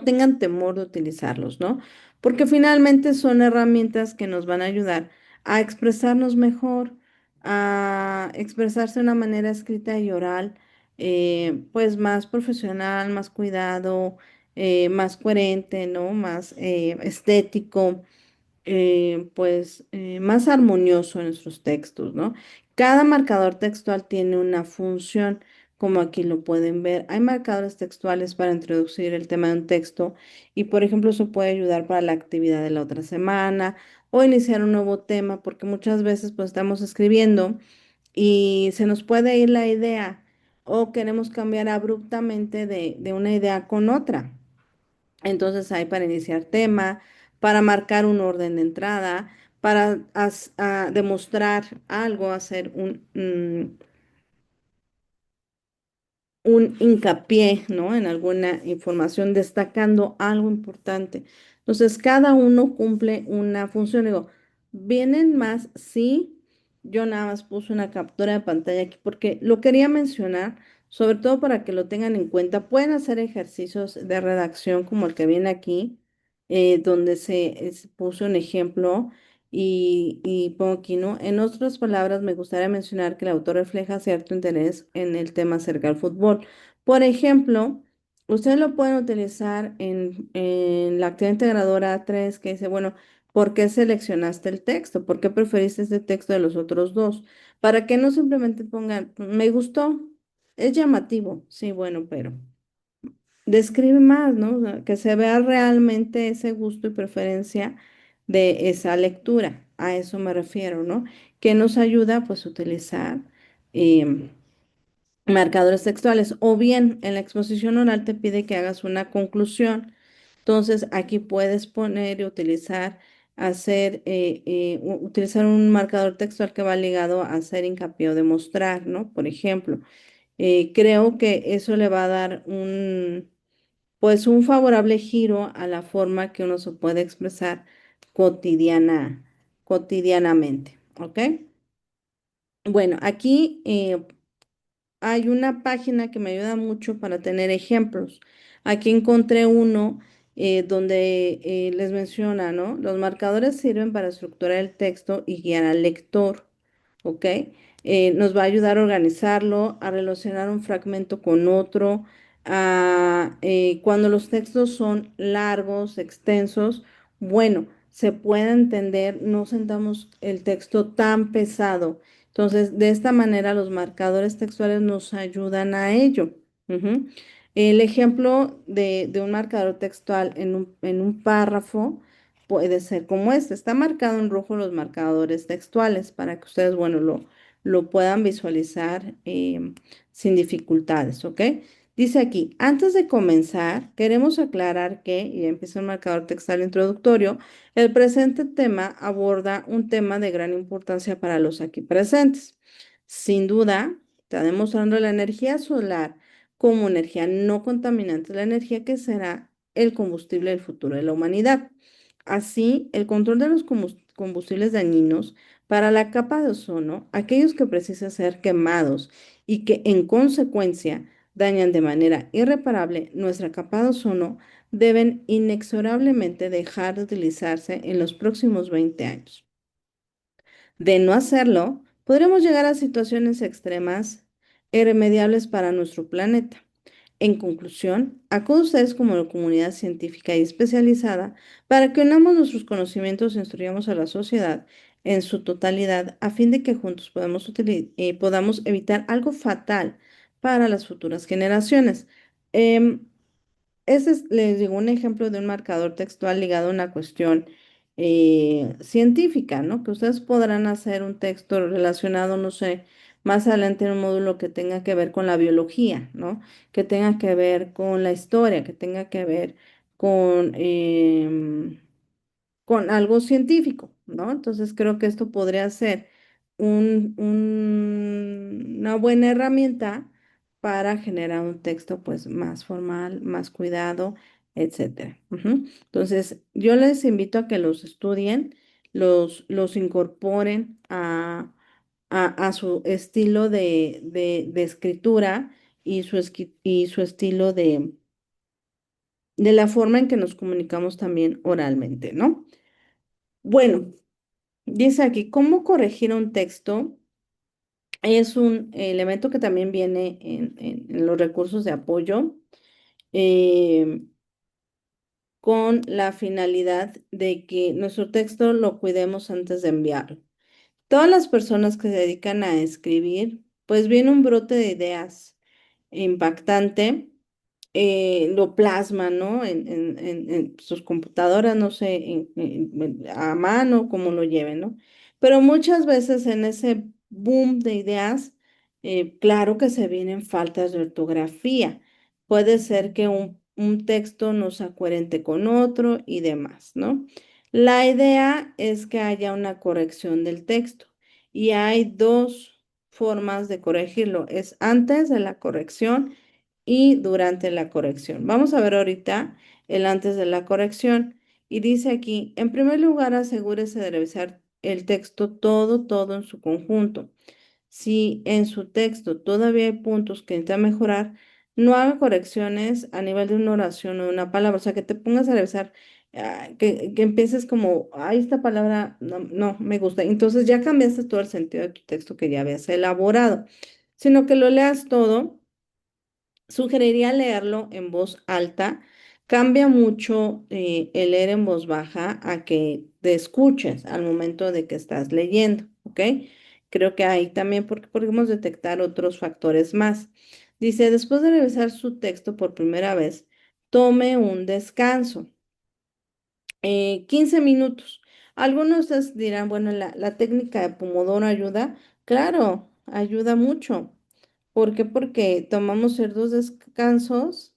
tengan temor de utilizarlos, ¿no? Porque finalmente son herramientas que nos van a ayudar a expresarnos mejor, a expresarse de una manera escrita y oral, pues más profesional, más cuidado, más coherente, ¿no? Más estético, más armonioso en nuestros textos, ¿no? Cada marcador textual tiene una función, como aquí lo pueden ver. Hay marcadores textuales para introducir el tema de un texto y, por ejemplo, eso puede ayudar para la actividad de la otra semana o iniciar un nuevo tema, porque muchas veces pues estamos escribiendo y se nos puede ir la idea o queremos cambiar abruptamente de una idea con otra. Entonces hay para iniciar tema, para marcar un orden de entrada, para demostrar algo, hacer un hincapié, ¿no? En alguna información, destacando algo importante. Entonces, cada uno cumple una función. Digo, ¿vienen más? Sí. Yo nada más puse una captura de pantalla aquí porque lo quería mencionar, sobre todo para que lo tengan en cuenta. Pueden hacer ejercicios de redacción como el que viene aquí, donde puso un ejemplo y pongo aquí, ¿no? En otras palabras, me gustaría mencionar que el autor refleja cierto interés en el tema acerca del fútbol. Por ejemplo, ustedes lo pueden utilizar en la actividad integradora 3 que dice, bueno, ¿por qué seleccionaste el texto? ¿Por qué preferiste este texto de los otros dos? Para que no simplemente pongan, me gustó, es llamativo, sí, bueno, pero describe más, ¿no? O sea, que se vea realmente ese gusto y preferencia de esa lectura. A eso me refiero, ¿no? Que nos ayuda pues a utilizar em, marcadores textuales. O bien en la exposición oral te pide que hagas una conclusión. Entonces aquí puedes poner y utilizar, utilizar un marcador textual que va ligado a hacer hincapié o demostrar, ¿no? Por ejemplo, creo que eso le va a dar pues un favorable giro a la forma que uno se puede expresar cotidianamente, ¿ok? Bueno, aquí hay una página que me ayuda mucho para tener ejemplos. Aquí encontré uno donde les menciona, ¿no? Los marcadores sirven para estructurar el texto y guiar al lector, ¿ok? Nos va a ayudar a organizarlo, a relacionar un fragmento con otro. Cuando los textos son largos, extensos, bueno, se puede entender, no sentamos el texto tan pesado. Entonces, de esta manera, los marcadores textuales nos ayudan a ello. Ujú. El ejemplo de un marcador textual en un párrafo puede ser como este. Está marcado en rojo los marcadores textuales para que ustedes, bueno, lo puedan visualizar sin dificultades, ¿ok? Dice aquí, antes de comenzar, queremos aclarar que, y empieza el marcador textual introductorio, el presente tema aborda un tema de gran importancia para los aquí presentes. Sin duda, está demostrando la energía solar como energía no contaminante, la energía que será el combustible del futuro de la humanidad. Así, el control de los combustibles dañinos para la capa de ozono, aquellos que precisan ser quemados y que en consecuencia dañan de manera irreparable nuestra capa de ozono, deben inexorablemente dejar de utilizarse en los próximos 20 años. De no hacerlo, podremos llegar a situaciones extremas e irremediables para nuestro planeta. En conclusión, acudo a ustedes como comunidad científica y especializada para que unamos nuestros conocimientos e instruyamos a la sociedad en su totalidad a fin de que juntos podamos evitar algo fatal para las futuras generaciones. Em, Ese es, les digo, un ejemplo de un marcador textual ligado a una cuestión científica, ¿no? Que ustedes podrán hacer un texto relacionado, no sé, más adelante en un módulo que tenga que ver con la biología, ¿no? Que tenga que ver con la historia, que tenga que ver con, con algo científico, ¿no? Entonces creo que esto podría ser una buena herramienta para generar un texto pues más formal, más cuidado, etcétera. Ujú. Entonces yo les invito a que los estudien, los incorporen a su estilo de escritura y y su estilo de la forma en que nos comunicamos también oralmente, ¿no? Bueno. Dice aquí, ¿cómo corregir un texto? Es un elemento que también viene en los recursos de apoyo eh, con la finalidad de que nuestro texto lo cuidemos antes de enviarlo. Todas las personas que se dedican a escribir, pues viene un brote de ideas impactante, lo plasman, ¿no? En sus computadoras, no sé, a mano, como lo lleven, ¿no? Pero muchas veces en ese boom de ideas, claro que se vienen faltas de ortografía. Puede ser que un texto no sea coherente con otro y demás, ¿no? La idea es que haya una corrección del texto y hay dos formas de corregirlo. Es antes de la corrección y durante la corrección. Vamos a ver ahorita el antes de la corrección. Y dice aquí, en primer lugar, asegúrese de revisar el texto todo en su conjunto. Si en su texto todavía hay puntos que necesita mejorar, no haga correcciones a nivel de una oración o de una palabra. O sea, que te pongas a revisar, que empieces como, ay, esta palabra no me gusta. Entonces ya cambiaste todo el sentido de tu texto que ya habías elaborado, sino que lo leas todo. Sugeriría leerlo en voz alta. Cambia mucho el leer en voz baja a que te escuches al momento de que estás leyendo, ¿ok? Creo que ahí también porque podemos detectar otros factores más. Dice, después de revisar su texto por primera vez, tome un descanso. 15 minutos. Algunos de ustedes dirán, bueno, la técnica de Pomodoro ayuda. Claro, ayuda mucho. ¿Por qué? Porque tomamos ciertos descansos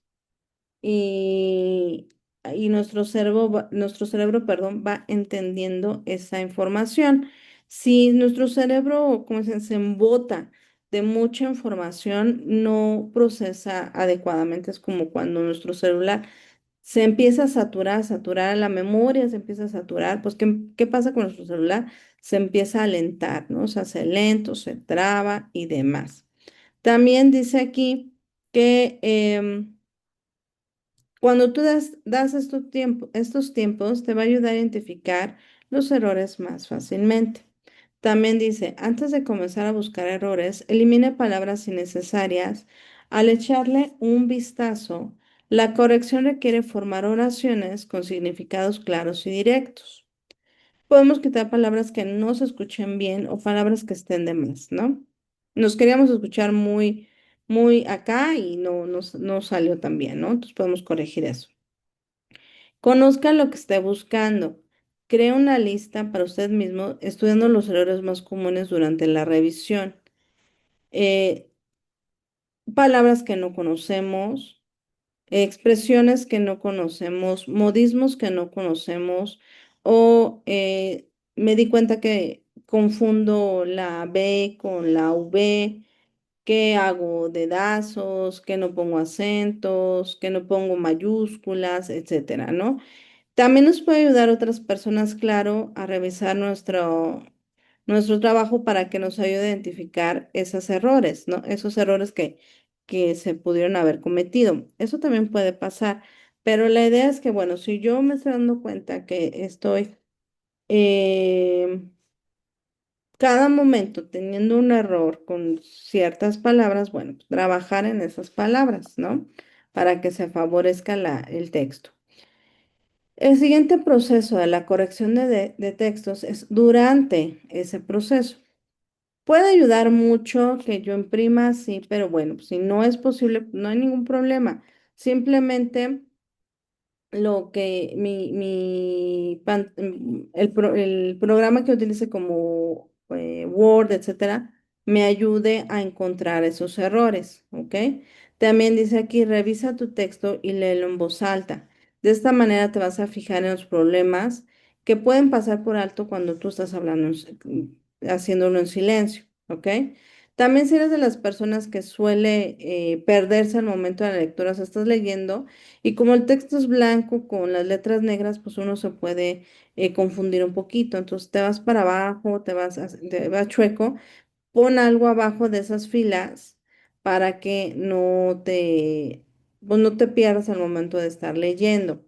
y, y nuestro cerebro, perdón, va entendiendo esa información. Si nuestro cerebro, como se embota de mucha información, no procesa adecuadamente. Es como cuando nuestro celular se empieza a saturar la memoria, se empieza a saturar. Pues, ¿qué pasa con nuestro celular? Se empieza a alentar, ¿no? Se hace lento, se traba y demás. También dice aquí que cuando tú das estos tiempos, te va a ayudar a identificar los errores más fácilmente. También dice, antes de comenzar a buscar errores, elimine palabras innecesarias. Al echarle un vistazo, la corrección requiere formar oraciones con significados claros y directos. Podemos quitar palabras que no se escuchen bien o palabras que estén de más, ¿no? Nos queríamos escuchar muy acá y no salió tan bien, ¿no? Entonces podemos corregir eso. Conozca lo que esté buscando. Crea una lista para usted mismo, estudiando los errores más comunes durante la revisión. Eh, Palabras que no conocemos, expresiones que no conocemos, modismos que no conocemos, o me di cuenta que confundo la B con la V, que hago dedazos, que no pongo acentos, que no pongo mayúsculas, etcétera, ¿no? También nos puede ayudar otras personas, claro, a revisar nuestro trabajo para que nos ayude a identificar esos errores, ¿no? Esos errores que se pudieron haber cometido. Eso también puede pasar, pero la idea es que, bueno, si yo me estoy dando cuenta que estoy eh, cada momento teniendo un error con ciertas palabras, bueno, pues, trabajar en esas palabras, ¿no? para que se favorezca el texto. El siguiente proceso de la corrección de textos es durante ese proceso. Puede ayudar mucho que yo imprima, sí, pero bueno, si no es posible, no hay ningún problema. Simplemente lo que el programa que utilice como Word, etcétera, me ayude a encontrar esos errores, ¿ok? También dice aquí, revisa tu texto y léelo en voz alta. De esta manera te vas a fijar en los problemas que pueden pasar por alto cuando tú estás hablando, haciéndolo en silencio, ¿ok? También si eres de las personas que suele perderse al momento de la lectura, o sea, estás leyendo y como el texto es blanco con las letras negras, pues uno se puede confundir un poquito. Entonces te vas para abajo, te vas chueco, pon algo abajo de esas filas para que pues no te pierdas al momento de estar leyendo.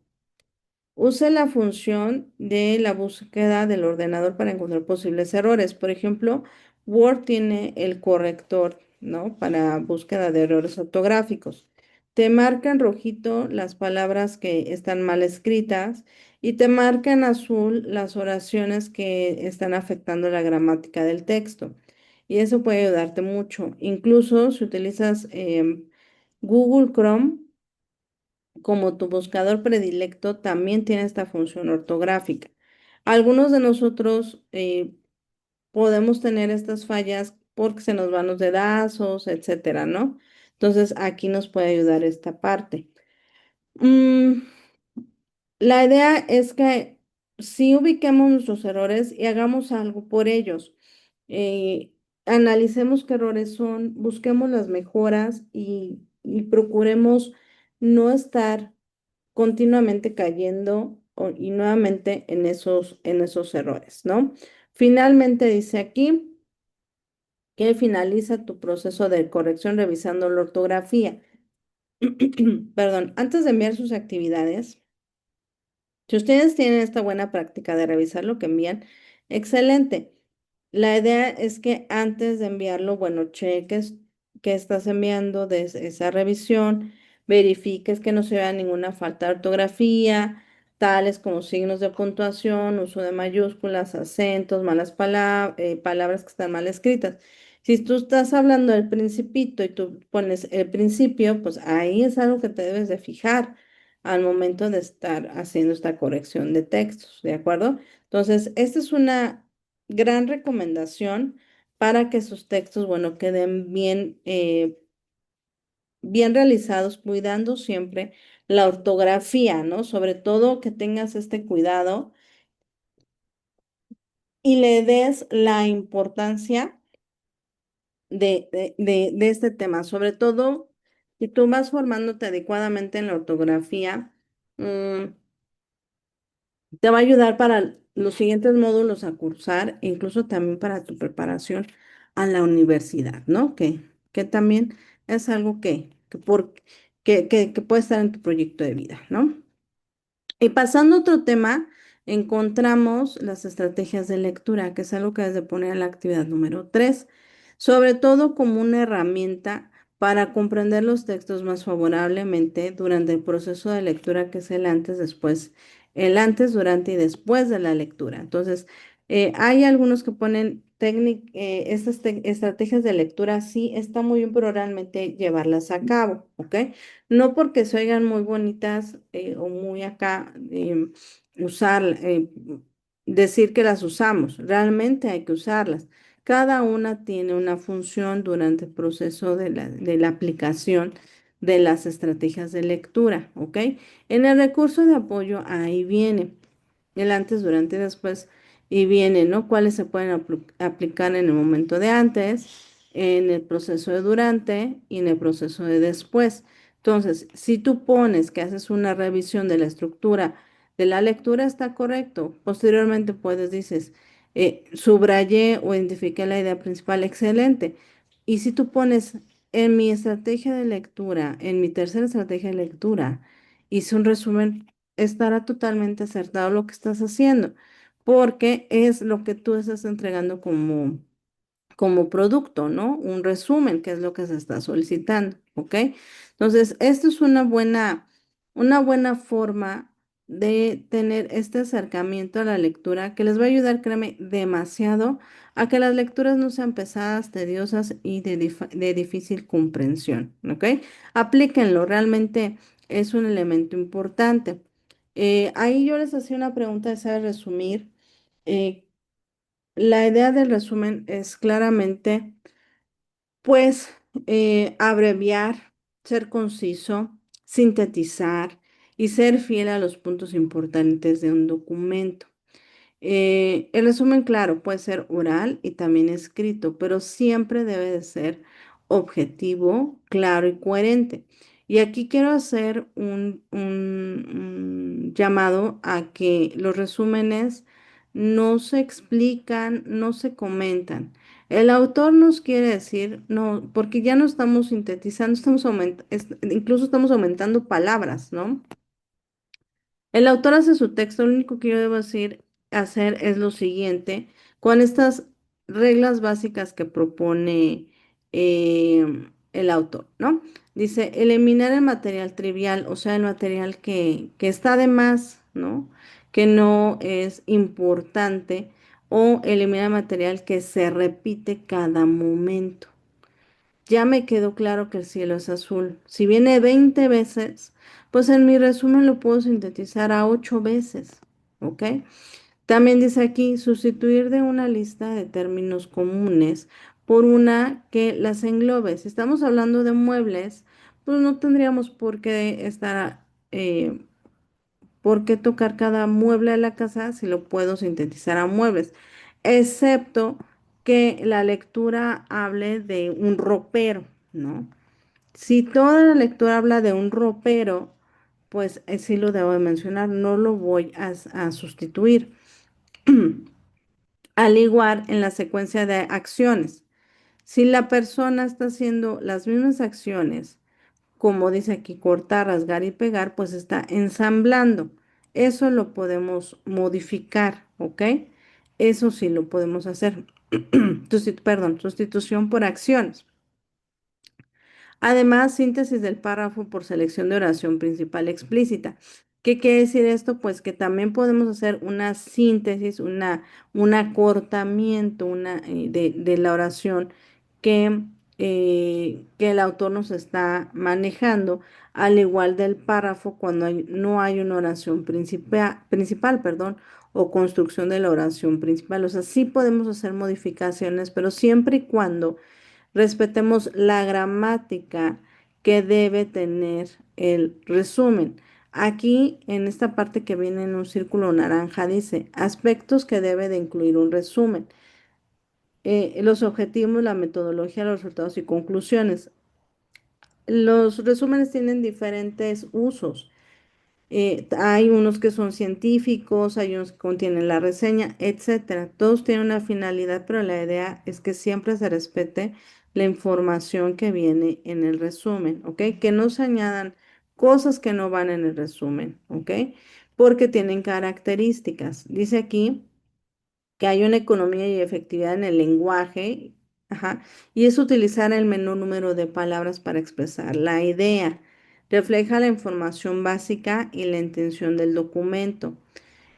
Use la función de la búsqueda del ordenador para encontrar posibles errores. Por ejemplo, Word tiene el corrector, ¿no? Para búsqueda de errores ortográficos. Te marca en rojito las palabras que están mal escritas y te marca en azul las oraciones que están afectando la gramática del texto. Y eso puede ayudarte mucho. Incluso si utilizas Google Chrome, como tu buscador predilecto, también tiene esta función ortográfica. Algunos de nosotros podemos tener estas fallas porque se nos van los dedazos, etcétera, ¿no? Entonces aquí nos puede ayudar esta parte. Mm, la idea es que sí ubiquemos nuestros errores y hagamos algo por ellos. Eh, Analicemos qué errores son, busquemos las mejoras y procuremos no estar continuamente cayendo y nuevamente en esos errores, ¿no? Finalmente dice aquí que finaliza tu proceso de corrección revisando la ortografía. Perdón, antes de enviar sus actividades, si ustedes tienen esta buena práctica de revisar lo que envían, excelente. La idea es que antes de enviarlo, bueno, cheques que estás enviando de esa revisión, verifiques que no se vea ninguna falta de ortografía, tales como signos de puntuación, uso de mayúsculas, acentos, palabras que están mal escritas. Si tú estás hablando del principito y tú pones el principio, pues ahí es algo que te debes de fijar al momento de estar haciendo esta corrección de textos, ¿de acuerdo? Entonces, esta es una gran recomendación para que sus textos, bueno, queden bien realizados, cuidando siempre la ortografía, ¿no? Sobre todo que tengas este cuidado y le des la importancia de este tema, sobre todo si tú vas formándote adecuadamente en la ortografía. mm, Te va a ayudar para los siguientes módulos a cursar, incluso también para tu preparación a la universidad, ¿no? Que también es algo que puede estar en tu proyecto de vida, ¿no? Y pasando a otro tema, encontramos las estrategias de lectura, que es algo que has de poner en la actividad número 3, sobre todo como una herramienta para comprender los textos más favorablemente durante el proceso de lectura, que es el antes, durante y después de la lectura. Entonces, hay algunos que ponen estrategias de lectura, sí, está muy bien, pero realmente llevarlas a cabo, ¿ok? No porque se oigan muy bonitas o muy acá, usar, decir que las usamos, realmente hay que usarlas. Cada una tiene una función durante el proceso de la aplicación de las estrategias de lectura, ¿ok? En el recurso de apoyo, ahí viene el antes, durante y después, y viene, ¿no? Cuáles se pueden aplicar en el momento de antes, en el proceso de durante y en el proceso de después. Entonces, si tú pones que haces una revisión de la estructura de la lectura, está correcto. Posteriormente dices, subrayé o identifiqué la idea principal, excelente. Y si tú pones en mi estrategia de lectura, en mi tercera estrategia de lectura, hice un resumen, estará totalmente acertado lo que estás haciendo, porque es lo que tú estás entregando como producto, ¿no? Un resumen, que es lo que se está solicitando. ¿ok? Entonces, esto es una buena forma de tener este acercamiento a la lectura que les va a ayudar, créeme, demasiado a que las lecturas no sean pesadas, tediosas y de difícil comprensión, ¿ok? Aplíquenlo, realmente es un elemento importante. Ahí yo les hacía una pregunta de saber resumir. Eh, la idea del resumen es claramente, pues, abreviar, ser conciso, sintetizar y ser fiel a los puntos importantes de un documento. El resumen, claro, puede ser oral y también escrito, pero siempre debe de ser objetivo, claro y coherente. Y aquí quiero hacer un llamado a que los resúmenes no se explican, no se comentan. El autor nos quiere decir, no, porque ya no estamos sintetizando, incluso estamos aumentando palabras, ¿no? El autor hace su texto, lo único que yo debo hacer es lo siguiente, con estas reglas básicas que propone el autor, ¿no? Dice, eliminar el material trivial, o sea, el material que está de más, ¿no? Que no es importante, o eliminar el material que se repite cada momento. Ya me quedó claro que el cielo es azul. Si viene 20 veces, pues en mi resumen lo puedo sintetizar a 8 veces, ¿ok? También dice aquí, sustituir de una lista de términos comunes por una que las englobe. Si estamos hablando de muebles, pues no tendríamos por qué tocar cada mueble de la casa si lo puedo sintetizar a muebles, excepto que la lectura hable de un ropero, ¿no? Si toda la lectura habla de un ropero, pues sí lo debo de mencionar, no lo voy a sustituir. Al igual en la secuencia de acciones. Si la persona está haciendo las mismas acciones, como dice aquí, cortar, rasgar y pegar, pues está ensamblando. Eso lo podemos modificar, ¿ok? Eso sí lo podemos hacer. Perdón, sustitución por acciones. Además, síntesis del párrafo por selección de oración principal explícita. ¿Qué quiere decir esto? Pues que también podemos hacer una síntesis, un acortamiento de la oración que el autor nos está manejando, al igual del párrafo cuando no hay una oración principal, perdón, o construcción de la oración principal. O sea, sí podemos hacer modificaciones, pero siempre y cuando respetemos la gramática que debe tener el resumen. Aquí, en esta parte que viene en un círculo naranja, dice aspectos que debe de incluir un resumen. Los objetivos, la metodología, los resultados y conclusiones. Los resúmenes tienen diferentes usos. Hay unos que son científicos, hay unos que contienen la reseña, etcétera. Todos tienen una finalidad, pero la idea es que siempre se respete la información que viene en el resumen, ¿ok? Que no se añadan cosas que no van en el resumen, ¿ok? Porque tienen características. Dice aquí que hay una economía y efectividad en el lenguaje, ajá, y es utilizar el menor número de palabras para expresar la idea. Refleja la información básica y la intención del documento.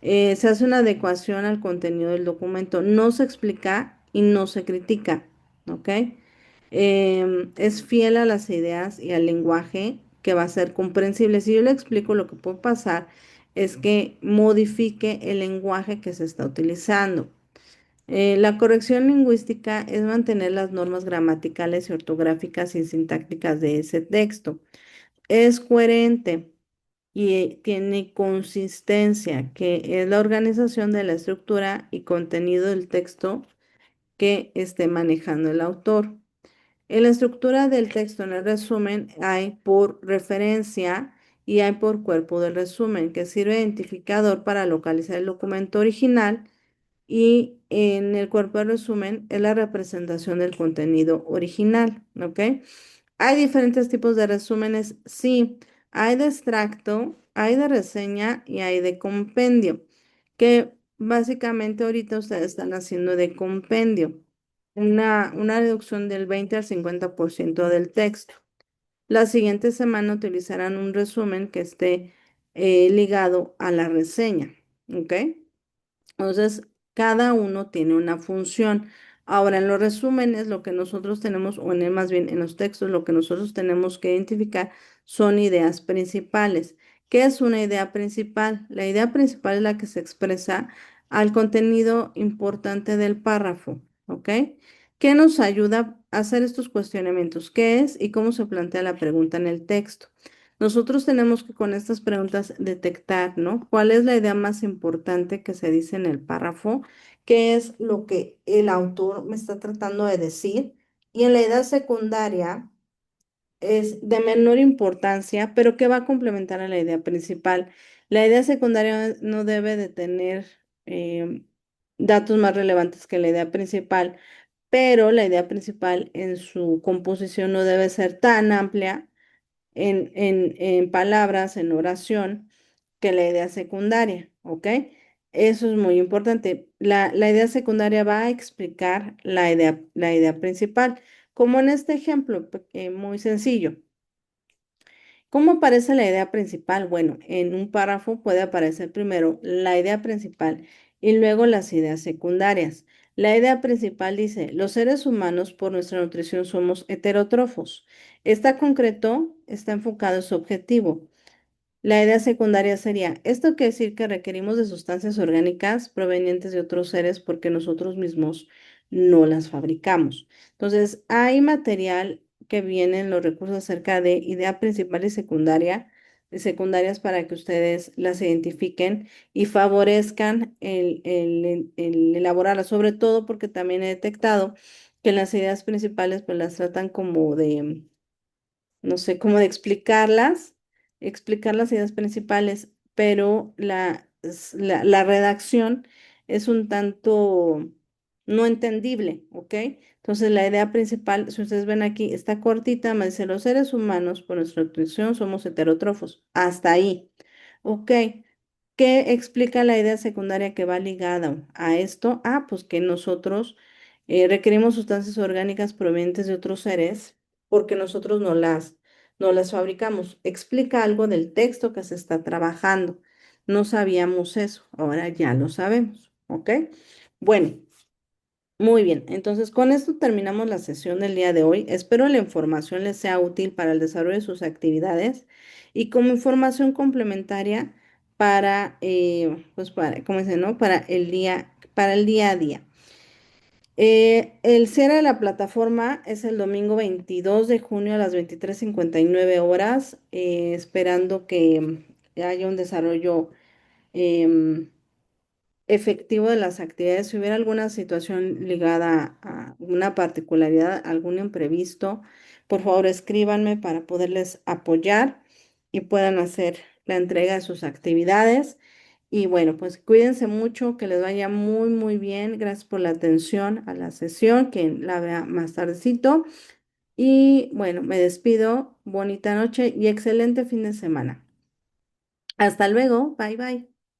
Se hace una adecuación al contenido del documento. No se explica y no se critica, ¿ok? Es fiel a las ideas y al lenguaje que va a ser comprensible. Si yo le explico, lo que puede pasar es que modifique el lenguaje que se está utilizando. La corrección lingüística es mantener las normas gramaticales y ortográficas y sintácticas de ese texto. Es coherente y tiene consistencia, que es la organización de la estructura y contenido del texto que esté manejando el autor. En la estructura del texto en el resumen hay por referencia y hay por cuerpo del resumen, que sirve de identificador para localizar el documento original y en el cuerpo de resumen es la representación del contenido original, ¿ok? Hay diferentes tipos de resúmenes, sí, hay de extracto, hay de reseña y hay de compendio, que básicamente ahorita ustedes están haciendo de compendio, una reducción del 20 al 50% del texto. La siguiente semana utilizarán un resumen que esté ligado a la reseña, ¿ok? Entonces, cada uno tiene una función. Ahora, en los resúmenes, lo que nosotros tenemos, o más bien en los textos, lo que nosotros tenemos que identificar son ideas principales. ¿Qué es una idea principal? La idea principal es la que se expresa al contenido importante del párrafo, ¿ok? ¿Qué nos ayuda a hacer estos cuestionamientos? ¿Qué es y cómo se plantea la pregunta en el texto? Nosotros tenemos que con estas preguntas detectar, ¿no? ¿Cuál es la idea más importante que se dice en el párrafo? ¿Qué es lo que el autor me está tratando de decir? Y en la idea secundaria es de menor importancia, pero que va a complementar a la idea principal. La idea secundaria no debe de tener eh, datos más relevantes que la idea principal, pero la idea principal en su composición no debe ser tan amplia en palabras, en oración, que la idea secundaria, ¿ok? Eso es muy importante. La idea secundaria va a explicar la idea principal, como en este ejemplo, muy sencillo. ¿Cómo aparece la idea principal? Bueno, en un párrafo puede aparecer primero la idea principal y luego las ideas secundarias. La idea principal dice, los seres humanos por nuestra nutrición somos heterótrofos. Está concreto, está enfocado en su objetivo. La idea secundaria sería, esto quiere decir que requerimos de sustancias orgánicas provenientes de otros seres porque nosotros mismos no las fabricamos. Entonces, hay material que viene en los recursos acerca de idea principal y secundaria, y secundarias para que ustedes las identifiquen y favorezcan el elaborarlas, sobre todo porque también he detectado que las ideas principales pues las tratan como de no sé cómo de explicarlas, explicar las ideas principales, pero la redacción es un tanto no entendible, ¿ok? Entonces la idea principal, si ustedes ven aquí, está cortita, me dice, los seres humanos por nuestra nutrición somos heterótrofos. Hasta ahí. Ok. ¿Qué explica la idea secundaria que va ligada a esto? Ah, pues que nosotros requerimos sustancias orgánicas provenientes de otros seres porque nosotros no las fabricamos. Explica algo del texto que se está trabajando. No sabíamos eso, ahora ya lo sabemos, ¿ok? Bueno. Muy bien, entonces con esto terminamos la sesión del día de hoy. Espero la información les sea útil para el desarrollo de sus actividades y como información complementaria para, pues para, ¿cómo se no? Para el día a día. El cierre de la plataforma es el domingo 22 de junio a las 23:59 horas, esperando que haya un desarrollo em, efectivo de las actividades. Si hubiera alguna situación ligada a una particularidad, algún imprevisto, por favor escríbanme para poderles apoyar y puedan hacer la entrega de sus actividades. Y bueno, pues cuídense mucho, que les vaya muy, muy bien. Gracias por la atención a la sesión, que la vea más tardecito. Y bueno, me despido. Bonita noche y excelente fin de semana. Hasta luego. Bye, bye.